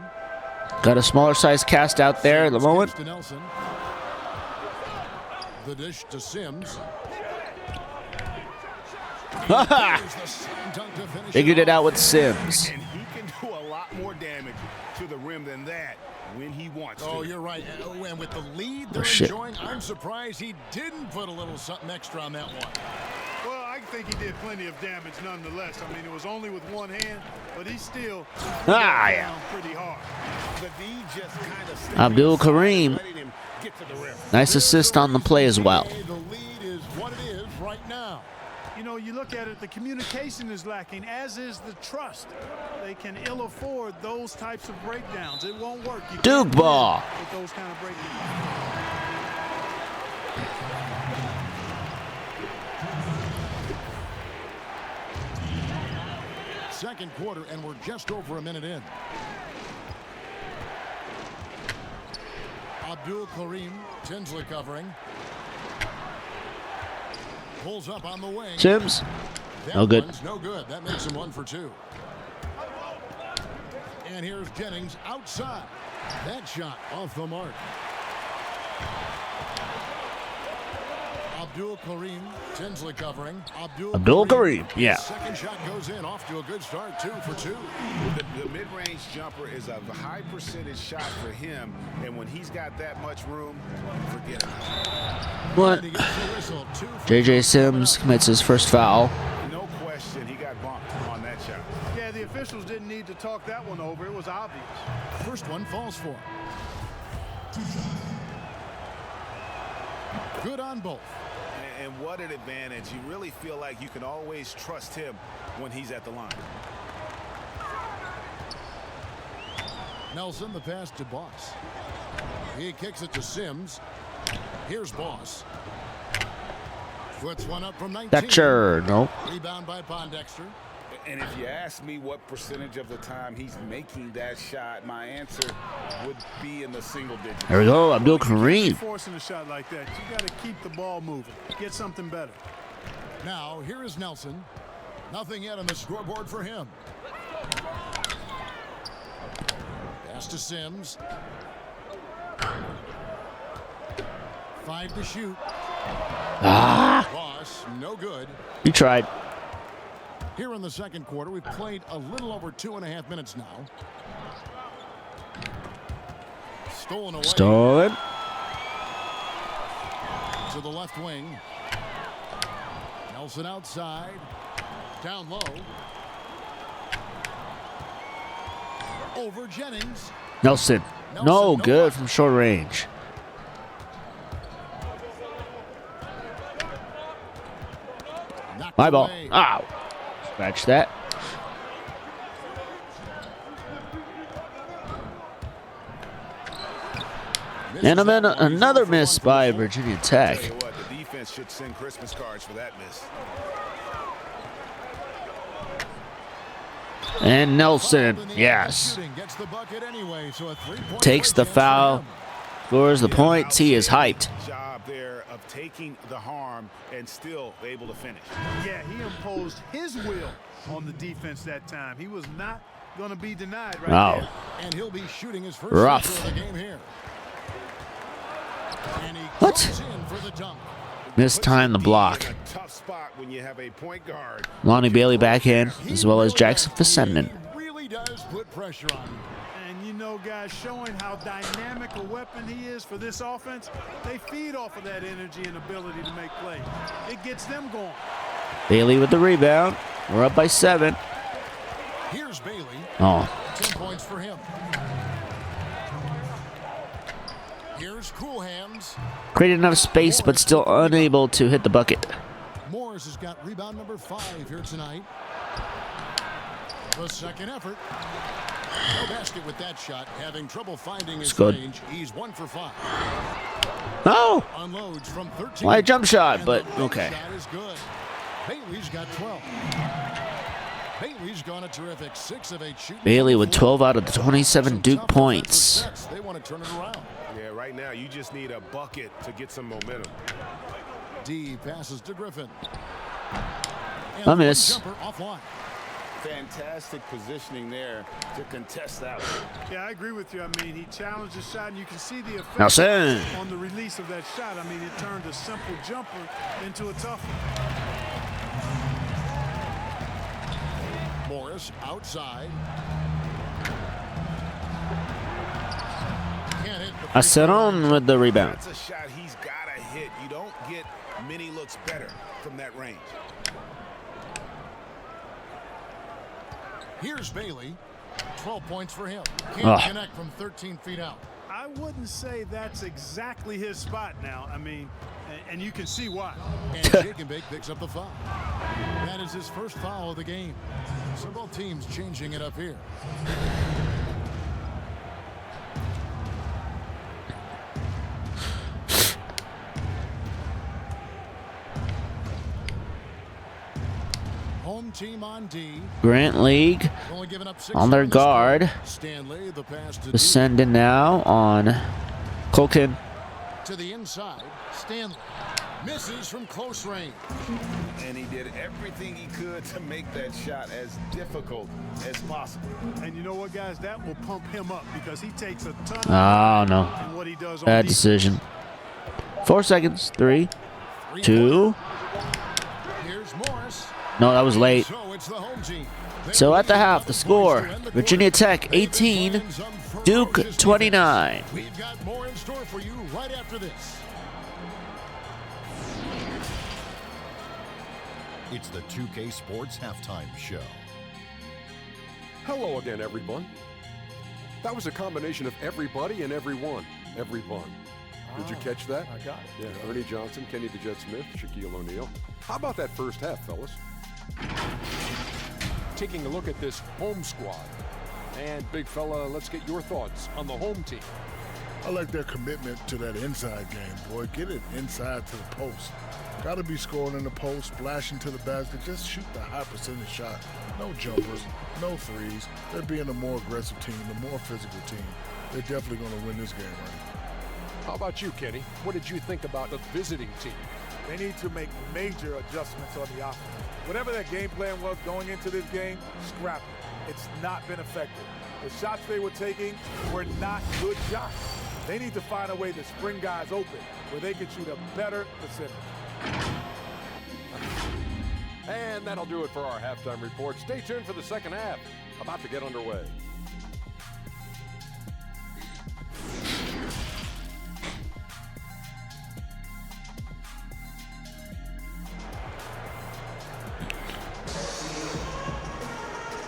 Got a smaller size cast out there at the moment. To Nelson. The dish to Sims. Figured it out with Sims. And he can do a lot more damage to the rim than that when he wants to. Oh, you're right. Oh, and with the lead they're enjoying, I'm surprised he didn't put a little something extra on that one. Well, I think he did plenty of damage nonetheless. I mean, it was only with one hand, but he still down pretty hard. The D just kind of Abdul Kareem. Nice assist on the play as well. The lead is what it is right now. You know, you look at it, the communication is lacking, as is the trust. They can ill afford those types of breakdowns. It won't work. You Duke ball. With those kind of breakdowns. second quarter, and we're just over a minute in. Abdul Kareem, Tinsley covering. Pulls up on the wing. Sims. That No good. one's no good. That makes him 1 for 2. And here's Jennings outside. That shot off the mark. Abdul Kareem, Tinsley covering. Abdul Kareem, yeah. Second shot goes in, off to a good start, 2 for 2. The mid-range jumper is a high percentage shot for him, and when he's got that much room, forget it. What? He gets the whistle, 2 for J.J. Sims commits his first foul. No question, he got bumped on that shot. Yeah, the officials didn't need to talk that one over. It was obvious. First one falls for him. Good on both. And what an advantage. You really feel like you can always trust him when he's at the line. Nelson, the pass to Boss. He kicks it to Sims. Here's Boss. Puts one up from 19. Thatcher, no. Rebound by Pondexter. And if you ask me what percentage of the time he's making that shot, my answer would be in the single digits. There we go, Abdul Keep Kareem. forcing a shot like that. You got to keep the ball moving. Get something better. Now, here is Nelson. Nothing yet on the scoreboard for him. Pass to Sims. 5 to shoot. Ah, Boss, no good. you tried. Here in the second quarter, we've played a little over 2.5 minutes now. Stolen away. Stolen. To the left wing. Nelson outside. Down low. Over Jennings. Nelson. No good from short range. Knocked My ball. away. Ow. Scratch that. And another miss by Virginia Tech. Tell you what, the defense should send Christmas cards for that miss. And Nelson, yes, Gets the bucket anyway, so a 3-point takes the chance for foul, him. scores the points. He is hyped. Job there of taking the harm and still able to finish. Yeah, he imposed his will on the defense that time. He was not going to be denied right Wow. there. And he'll be shooting his first Rough. free throw of the game here. And he What? goes in for the dunk. Mistimed the block. In a tough spot when you have a point guard. Lonnie Bailey back in, as well as Jackson Fessenden. He really does put pressure on you. And you know, guys, showing how dynamic a weapon he is for this offense, they feed off of that energy and ability to make plays. It gets them going. Bailey with the rebound. We're up by 7. Here's Bailey. Oh, 10 points for him. Here's Cool Hands. created enough space, but still unable to hit the bucket. Morris has got rebound number 5 here tonight. The second effort. No basket with that shot. Having trouble finding his good. range. He's 1 for 5. Oh, Unloads from 13. why a jump shot, And but the big okay. shot is good. Bailey's got 12. Bailey's gone a terrific 6 of 8 shooting. Bailey with 12 out of the 27 Some Duke tough points. defensive sets. They want to turn it around. Yeah, right now you just need a bucket to get some momentum. D passes to Griffin. And A the miss. jumper offline. Fantastic positioning there to contest that one. Yeah, I agree with you. I mean, he challenged the shot, and you can see the effect Nelson. on the release of that shot. I mean, it turned a simple jumper into a tough one. Morris outside. Can't hit the free throw. Aceron with the rebound. That's a shot he's got to hit. You don't get many looks better from that range. Here's Bailey. 12 points for him. Ugh. Can't connect from 13 feet out. I wouldn't say that's exactly his spot now. I mean, and you can see why. And Jacob picks up the foul. That is his first foul of the game. So both teams changing it up here. Home team on D. Grant League Only giving up 6 on their runs. guard. Stanley, the pass to D. Descending now on Culkin. To the inside. Stanley misses from close range. And he did everything he could to make that shot as difficult as possible. And you know what, guys? That will pump him up because he takes a ton of Oh, no. in what he does on Bad defense. decision. 4 seconds. 3, 2. Here's Morris. No, that was late. So it's the home team. So at the half, the score, Virginia Tech 18, Duke 29. We've got more in store for you right after this. It's the 2K Sports Halftime Show. Hello again, everyone. That was a combination of everybody and everyone. Everyone. Did you catch that? I got it. Yeah, Ernie Johnson, Kenny the Jet Smith, Shaquille O'Neal. How about that first half, fellas? Taking a look at this home squad. And big fella, let's get your thoughts on the home team. I like their commitment to that inside game, boy. Get it inside to the post. Got to be scoring in the post, splashing to the basket. Just shoot the high percentage shot. No jumpers, no threes. They're being a more aggressive team, a more physical team. They're definitely going to win this game, right? How about you, Kenny? What did you think about the visiting team? They need to make major adjustments on the offense. Whatever their game plan was going into this game, scrap it. It's not been effective. The shots they were taking were not good shots. They need to find a way to spring guys open where they can shoot a better percentage. And that'll do it for our halftime report. Stay tuned for the second half. About to get underway.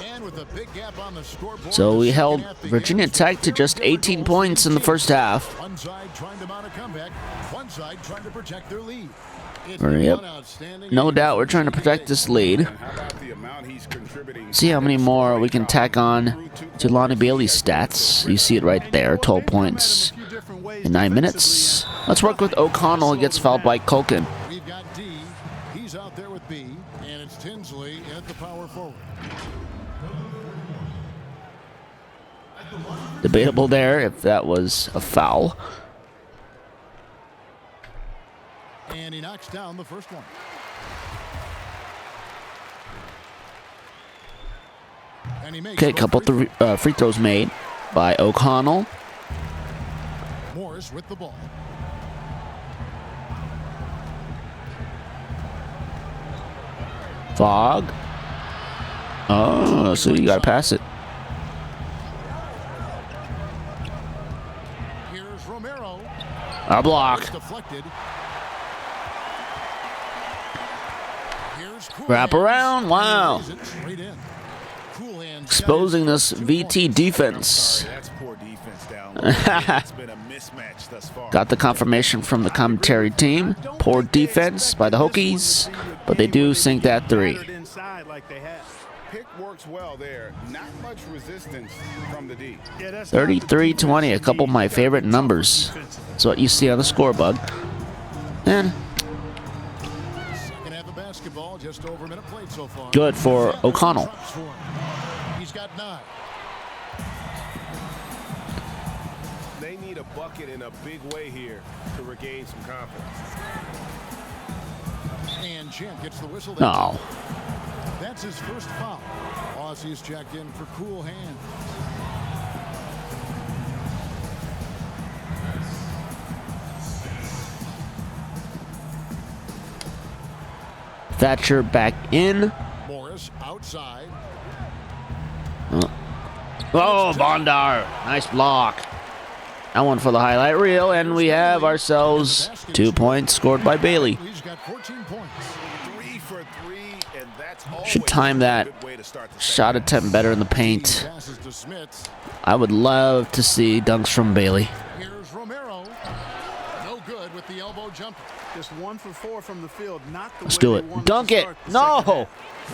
And with a big gap on the scoreboard, So we the held second half Virginia begins. Tech to just 18 points in the first half. One side trying to mount a comeback, one side trying to protect their lead. It's Yep. one outstanding No game. doubt we're trying to protect this lead. And how about the amount he's contributing? See how many more we can tack on to Lonnie Bailey's stats. You see it right there, 12 points in 9 minutes. Let's work with O'Connell. He gets fouled by Culkin. We've got D. He's out there with B. And it's Tinsley at the power forward. Debatable there if that was a foul. And he knocks down the first one. And he makes Okay, both couple free free throws made by O'Connell. throws. Morris with the ball. Fogg. Oh, so you gotta pass it. Here's Romero. A block. It's deflected. Here's Cool Wrap Hands. around. Wow. And he lays it straight in. Cool Hands Exposing got his this first 2 VT points. defense. That's poor defense down low. It's been a mismatch thus far. Got the confirmation from the commentary team. Poor defense by the Hokies, but they do sink that 3. Inside like they have. Pick works well there. Not much resistance from the D. Yeah, that's 33-20, a couple of my favorite numbers. That's what you see on the scoreboard. And Second half of basketball, just over a minute played so far. good for O'Connell. Trucks for him. He's got 9. They need a bucket in a big way here to regain some confidence. And Champ gets the whistle. No. That's his first foul. Aussies checked in for Cool Hands. Thatcher back in. Morris outside. Oh, Bondar. Nice block. That one for the highlight reel, and we have ourselves 2 points scored by Bailey. He's got 14 points. 3 for 3, and that's always Should time that a good way to start the shot attempt better in the paint. Passes to Smith. I would love to see dunks from Bailey. Here's Romero. No good with the elbow jumper. Just 1 for 4 from the field. Not the Let's way do they it. wanted Dunk to it. start the second No. half.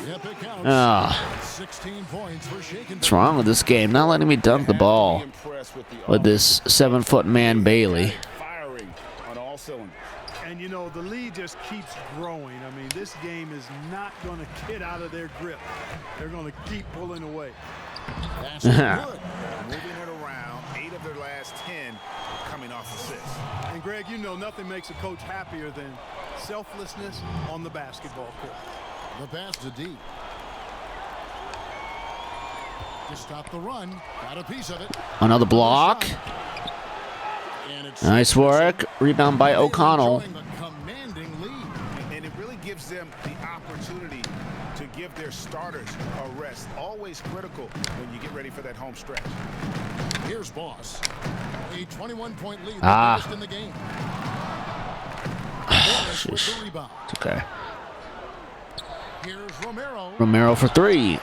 Yep, it counts. Ah, 16 points for Shaken. what's wrong with this game? Not letting me dunk the ball impressed with the with this 7-foot man Bailey. firing on all cylinders. And, you know, the lead just keeps growing. I mean, this game is not going to get out of their grip. They're going to keep pulling away. That's good. Moving it around. 8 of their last 10 coming off assists. And, Greg, you know nothing makes a coach happier than selflessness on the basketball court. The pass to D. To stop the run. Got a piece of it. Another block. Nice work. Rebound by O'Connell. And it really gives them the opportunity to give their starters a rest. Always critical when you get ready for that home stretch. Here's Boss. A 21-point lead in the game. It's okay. Here's Romero. Romero for 3.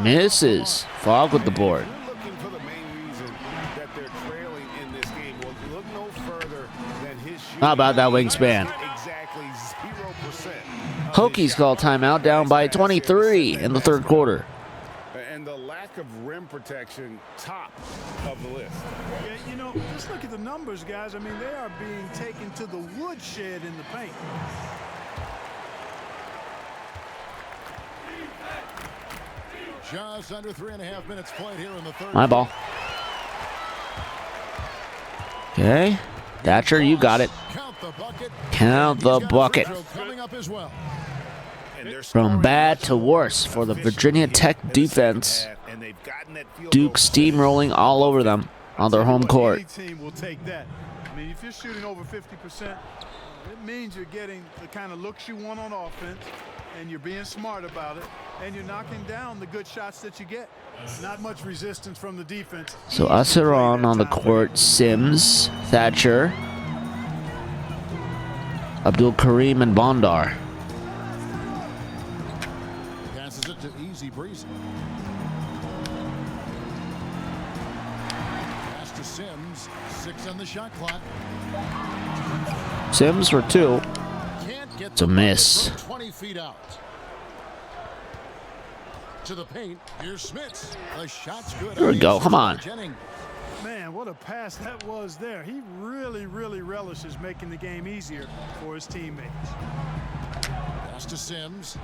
Misses. Fogg with the board. Looking for the main reason that they're trailing in this game. Well, look no further than his shooting. How about that wingspan? Exactly 0%. Hokies call timeout, down by 23 in the third quarter. And the lack of rim protection, top of the list. Yeah, you know, just look at the numbers, guys. I mean, they are being taken to the woodshed in the paint. Just under 3.5 minutes played here in the third. My ball. Okay. Thatcher, you got it. Count the bucket. Count the bucket. Coming up as well. From bad to worse for the Virginia Tech defense. Duke steamrolling all over them on their home court. Any team will take that. I mean, if you're shooting over 50%, it means you're getting the kind of looks you want on offense, and you're being smart about it, and you're knocking down the good shots that you get. Not much resistance from the defense. So Aceron on the court, Sims, Thatcher, Abdul Karim, and Bondar. Passes it to Easy Breezy. Pass to Sims. 6 on the shot clock. Sims for 2. Can't get It's a miss. 20 feet out. To the paint. Here's Smits. The shot's good. Here we go. Come on. Man, what a pass that was there. He really, really relishes making the game easier for his teammates. Pass to Sims.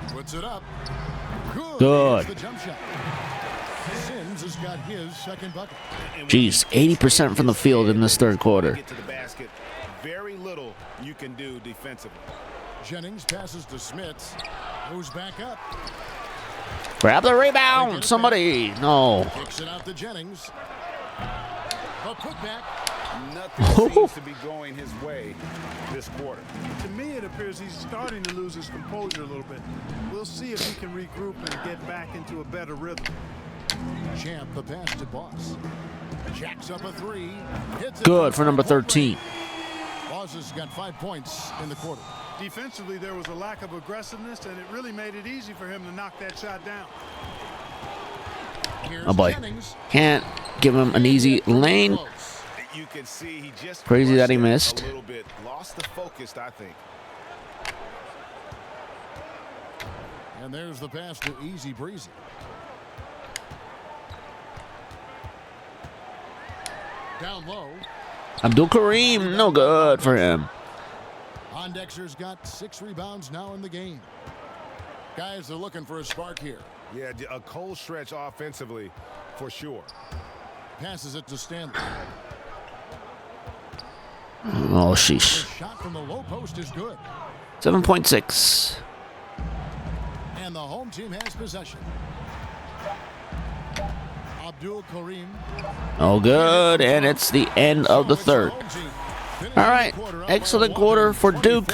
Puts it up. Good. The jump shot. Sims has got his second bucket. Jeez, 80% from the field in this third quarter. Get to the basket. Very little you can do defensively. Jennings passes to Smits. Moves back up. Grab the rebound. Somebody. No. Kicks it out to Jennings. A putback. Nothing seems to be going his way this quarter. To me, it appears he's starting to lose his composure a little bit. We'll see if he can regroup and get back into a better rhythm. Champ, the pass to Boss. Jacks up a 3. Hits it. Good for number 13. Boss has got 5 points in the quarter. Defensively, there was a lack of aggressiveness, and it really made it easy for him to knock that shot down. Here's Oh boy. Jennings. Can't give him an easy lane. You can see he just Crazy that he missed missed. a little bit. Lost the focus, I think. And there's the pass to Easy Breezy. Down low. Abdul Karim, no good for him. Pondexter's got 6 rebounds now in the game. Guys are looking for a spark here. Yeah, a cold stretch offensively for sure. Passes it to Stanley. Oh, sheesh. The shot from the low post is good. 7.6. And the home team has possession. Abdul Karim. Oh, good. And it's the end of the third. All right. Excellent quarter for Duke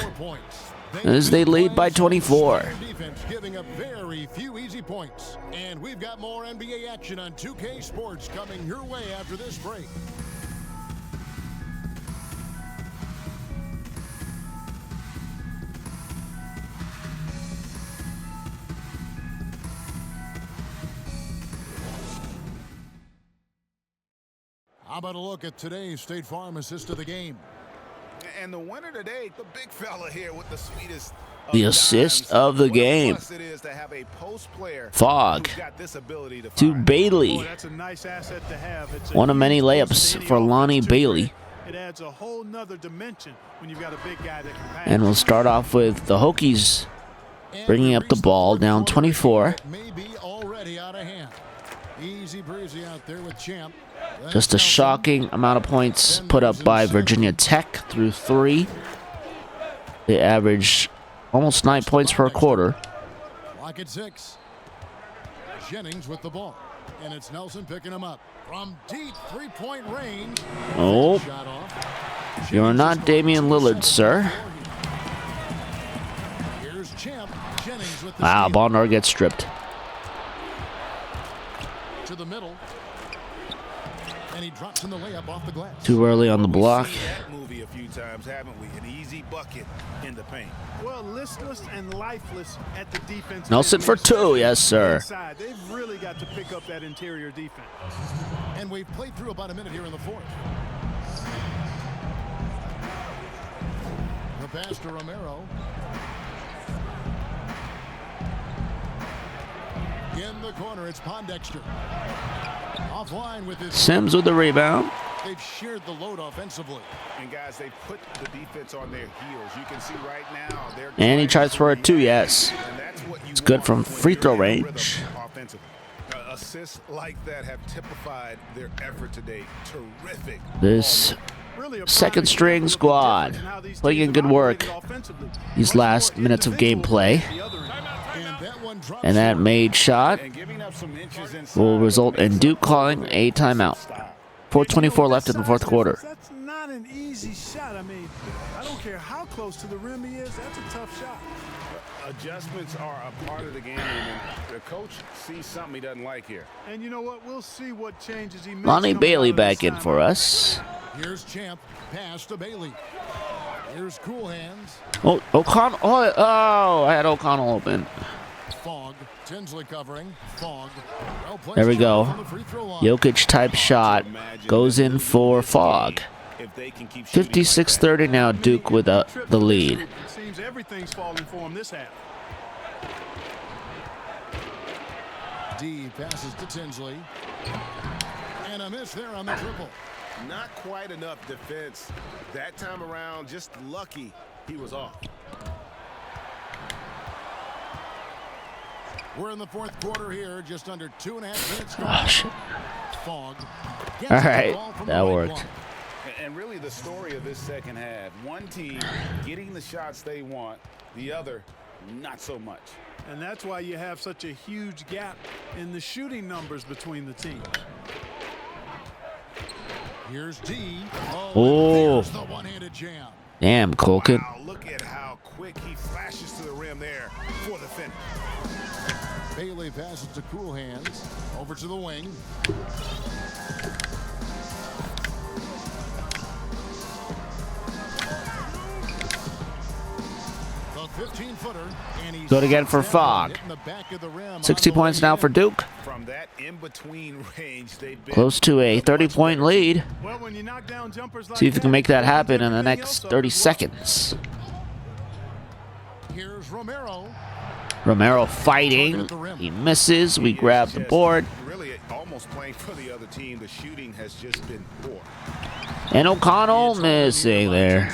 as they lead by 24. Defense giving up very few easy points. And we've got more NBA action on 2K Sports coming your way after this break. How about a look at today's State Farm assist of the game? And the winner today, the big fella here with the sweetest The assist of the game. It is to to have a post player Fogg who's got this ability to to fire. Bailey. Boy, that's a nice asset to have. It's a One of many huge boost layups to any for offense, Lonnie too, Bailey. Greg. It adds a whole nother dimension when you've got a big guy that can pass. And we'll start off with the Hokies bringing up the ball down 24. Maybe already out of hand. Easy breezy out there with Champ. Just a shocking amount of points put up by Virginia Tech through 3. They averaged almost 9 points per quarter. Clock at 6. Jennings with the ball. And it's Nelson picking him up. From deep three-point range. Oh, Shot off. you're not Damian Lillard, sir. Here's Champ. Jennings with the Wow, steal. Bondar gets stripped. To the middle. And he drops in the layup off the glass. Too early on the block. We've seen that movie a few times, haven't we? An easy bucket in the paint. Well, listless and lifeless at the defense. Nelson for 2, yes, sir. Inside. They've really got to pick up that interior defense. And we've played through about a minute here in the fourth. The pass to Romero. In the corner, it's Pondexter. Offline with his... Sims with the rebound. They've shared the load offensively. And guys, they put the defense on their heels. You can see right now they're And he tries for a 2, yes. And that's what you It's good want from when free you're throw in a rhythm range. offensively. Assists like that have typified their effort today. Terrific. This Really a second prime string example of the squad difference in how these playing teams in good have work operated offensively. these Much last more minutes of individual gameplay. than the other end. And that one drops And that short. made shot And giving up some inches inside will result in Duke calling a timeout. 4:24 left in the fourth quarter. That's not an easy shot. I mean, I don't care how close to the rim he is. That's a tough shot. Adjustments are a part of the game, and the coach sees something he doesn't like here. And you know what? We'll see what changes he makes. Lonnie coming Bailey out of this back in timeout. for us. Here's Champ. Pass to Bailey. Here's Cool Hands. Oh, O'Connell. Oh, I had O'Connell open. Fogg. Tinsley covering. Fogg. Well placed There we go. from the free throw line. Jokic type shot goes in for Fogg. If they can keep shooting like 56-30 now, Duke with the lead. It seems everything's falling for him this half. D passes to Tinsley. And a miss there on the triple. that. Not quite enough defense that time around. Just lucky he was off. We're in the fourth quarter here, just under 2.5 minutes gone. Oh, shit. Fogg. All right, that worked. And really the story of this second half, one team getting the shots they want, the other not so much. And that's why you have such a huge gap in the shooting numbers between the teams. Here's D. Oh. There's the one-handed jam. Damn, Colkin. Wow, look at how quick he flashes to the rim there for the finish. Bailey passes to Cool Hands. Over to the wing. The 15-footer. And he's Good again for Fogg. hitting the back of the rim 60 on the points way now in. for Duke. From that in-between range, they've been Close to a 30-point lead. Well, when you knock down jumpers like See if you can make that happen in the everything next else 30 up as well. seconds. Here's Romero. Romero fighting. He misses. We grab the board. Really almost playing for the other team. The shooting has just been poor. And O'Connell missing there.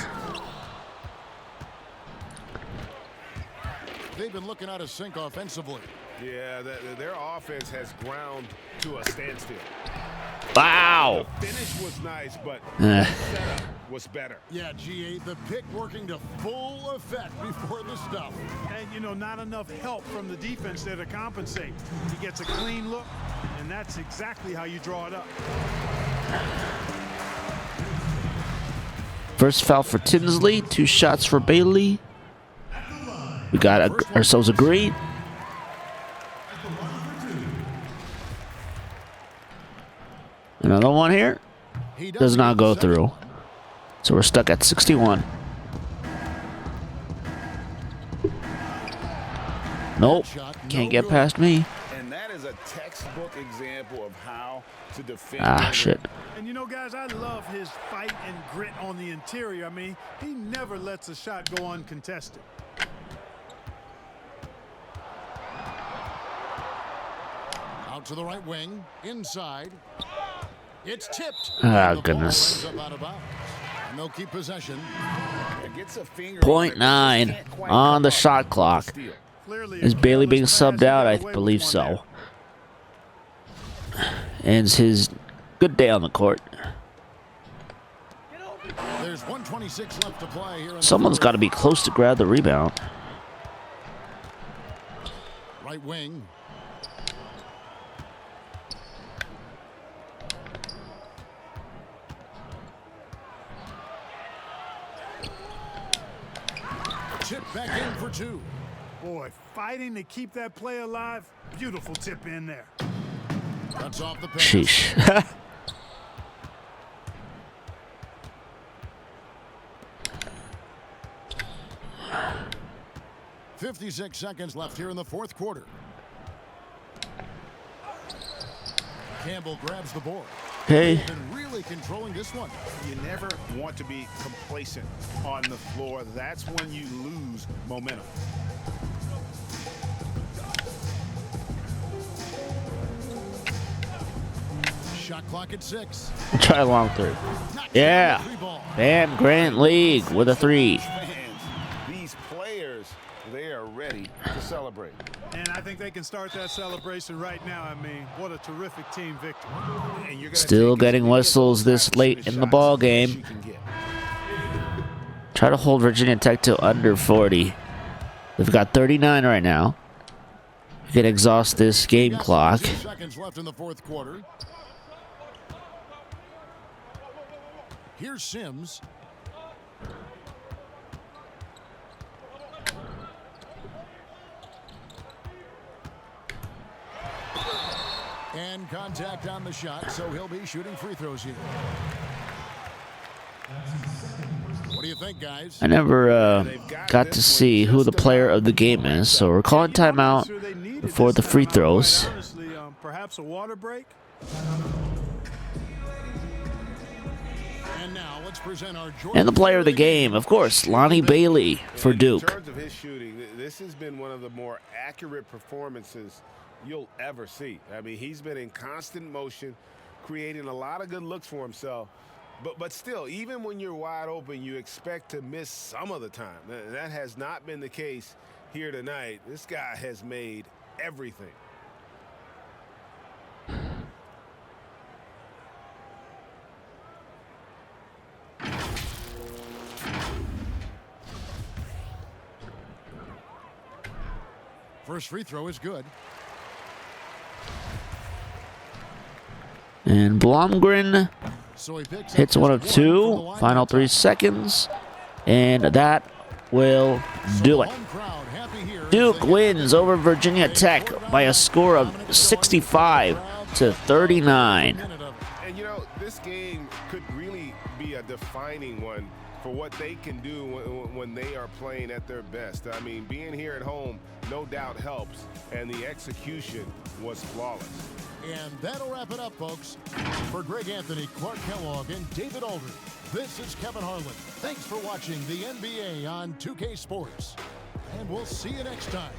They've been looking out of sync offensively. Yeah, their offense has ground to a standstill. Wow. The finish was nice, but Eh. the setup was better. Yeah, GA, the pick working to full effect before the stuff. And, you know, not enough help from the defense there to compensate. He gets a clean look, and that's exactly how you draw it up. First foul for Tinsley. 2 shots for Bailey. We got ourselves a green. Another one here. He Does not get the go second. through. So we're stuck at 61. Nope. Can't get past me. And that is a textbook example of how to defend. Ah, shit. And, you know, guys, I love his fight and grit on the interior. I mean, he never lets a shot go uncontested. to the right wing, inside. It's tipped. Ah, And the ball goodness. ends up out of bounds. And they'll keep possession. Gets a finger Point on it, but just 9 can't quite on come the up shot with the clock. steal. Clearly Is a Bailey being careless pass. subbed He out? got I away with believe one so. there. Ends his good day on the court. There's 1:26 left to play here. Someone's got to be close to grab the rebound. Right wing. Chip back in for two. Boy, fighting to keep that play alive. Beautiful tip in there. Cuts off the pass. Sheesh. 56 seconds left here in the fourth quarter. Campbell grabs the board. Hey. They've been really controlling this one. You never want to be complacent on the floor. That's when you lose momentum. Shot clock at 6. Try a long three. Yeah. Bam, Grant League with a 3. Fans, these players, they are ready to celebrate. And I think they can start that celebration right now. I mean, what a terrific team victory. And you're gonna Still take getting as many of whistles those this late opportunity in the shots ball as game. you can get. Try to hold Virginia Tech to under 40. They've got 39 right now. You can exhaust this game clock. 2 seconds left in the fourth quarter. Here's Sims. And contact on the shot, so he'll be shooting free throws here. What do you think, guys? I never got to see who the player of the game is, so we're calling timeout for the free throws. Honestly, perhaps a water break. And now let's present our And the player of the game, of course, Lonnie Bailey for In Duke. terms of his shooting, this has been one of the more accurate performances you'll ever see. I mean, he's been in constant motion, creating a lot of good looks for himself. But still, even when you're wide open, you expect to miss some of the time. That has not been the case here tonight. This guy has made everything. First free throw is good. And Blomgren So he picks hits up one just of from the 2. line Final outside. 3 seconds. And that will do it. Home crowd happy here as Duke they get wins over Virginia Tech by a score of 65 to 39. And, you know, this game could really be a defining one for what they can do when they are playing at their best. I mean, being here at home no doubt helps, and the execution was flawless. And that'll wrap it up, folks. For Greg Anthony, Clark Kellogg, and David Aldridge, this is Kevin Harlan. Thanks for watching the NBA on 2K Sports. And we'll see you next time.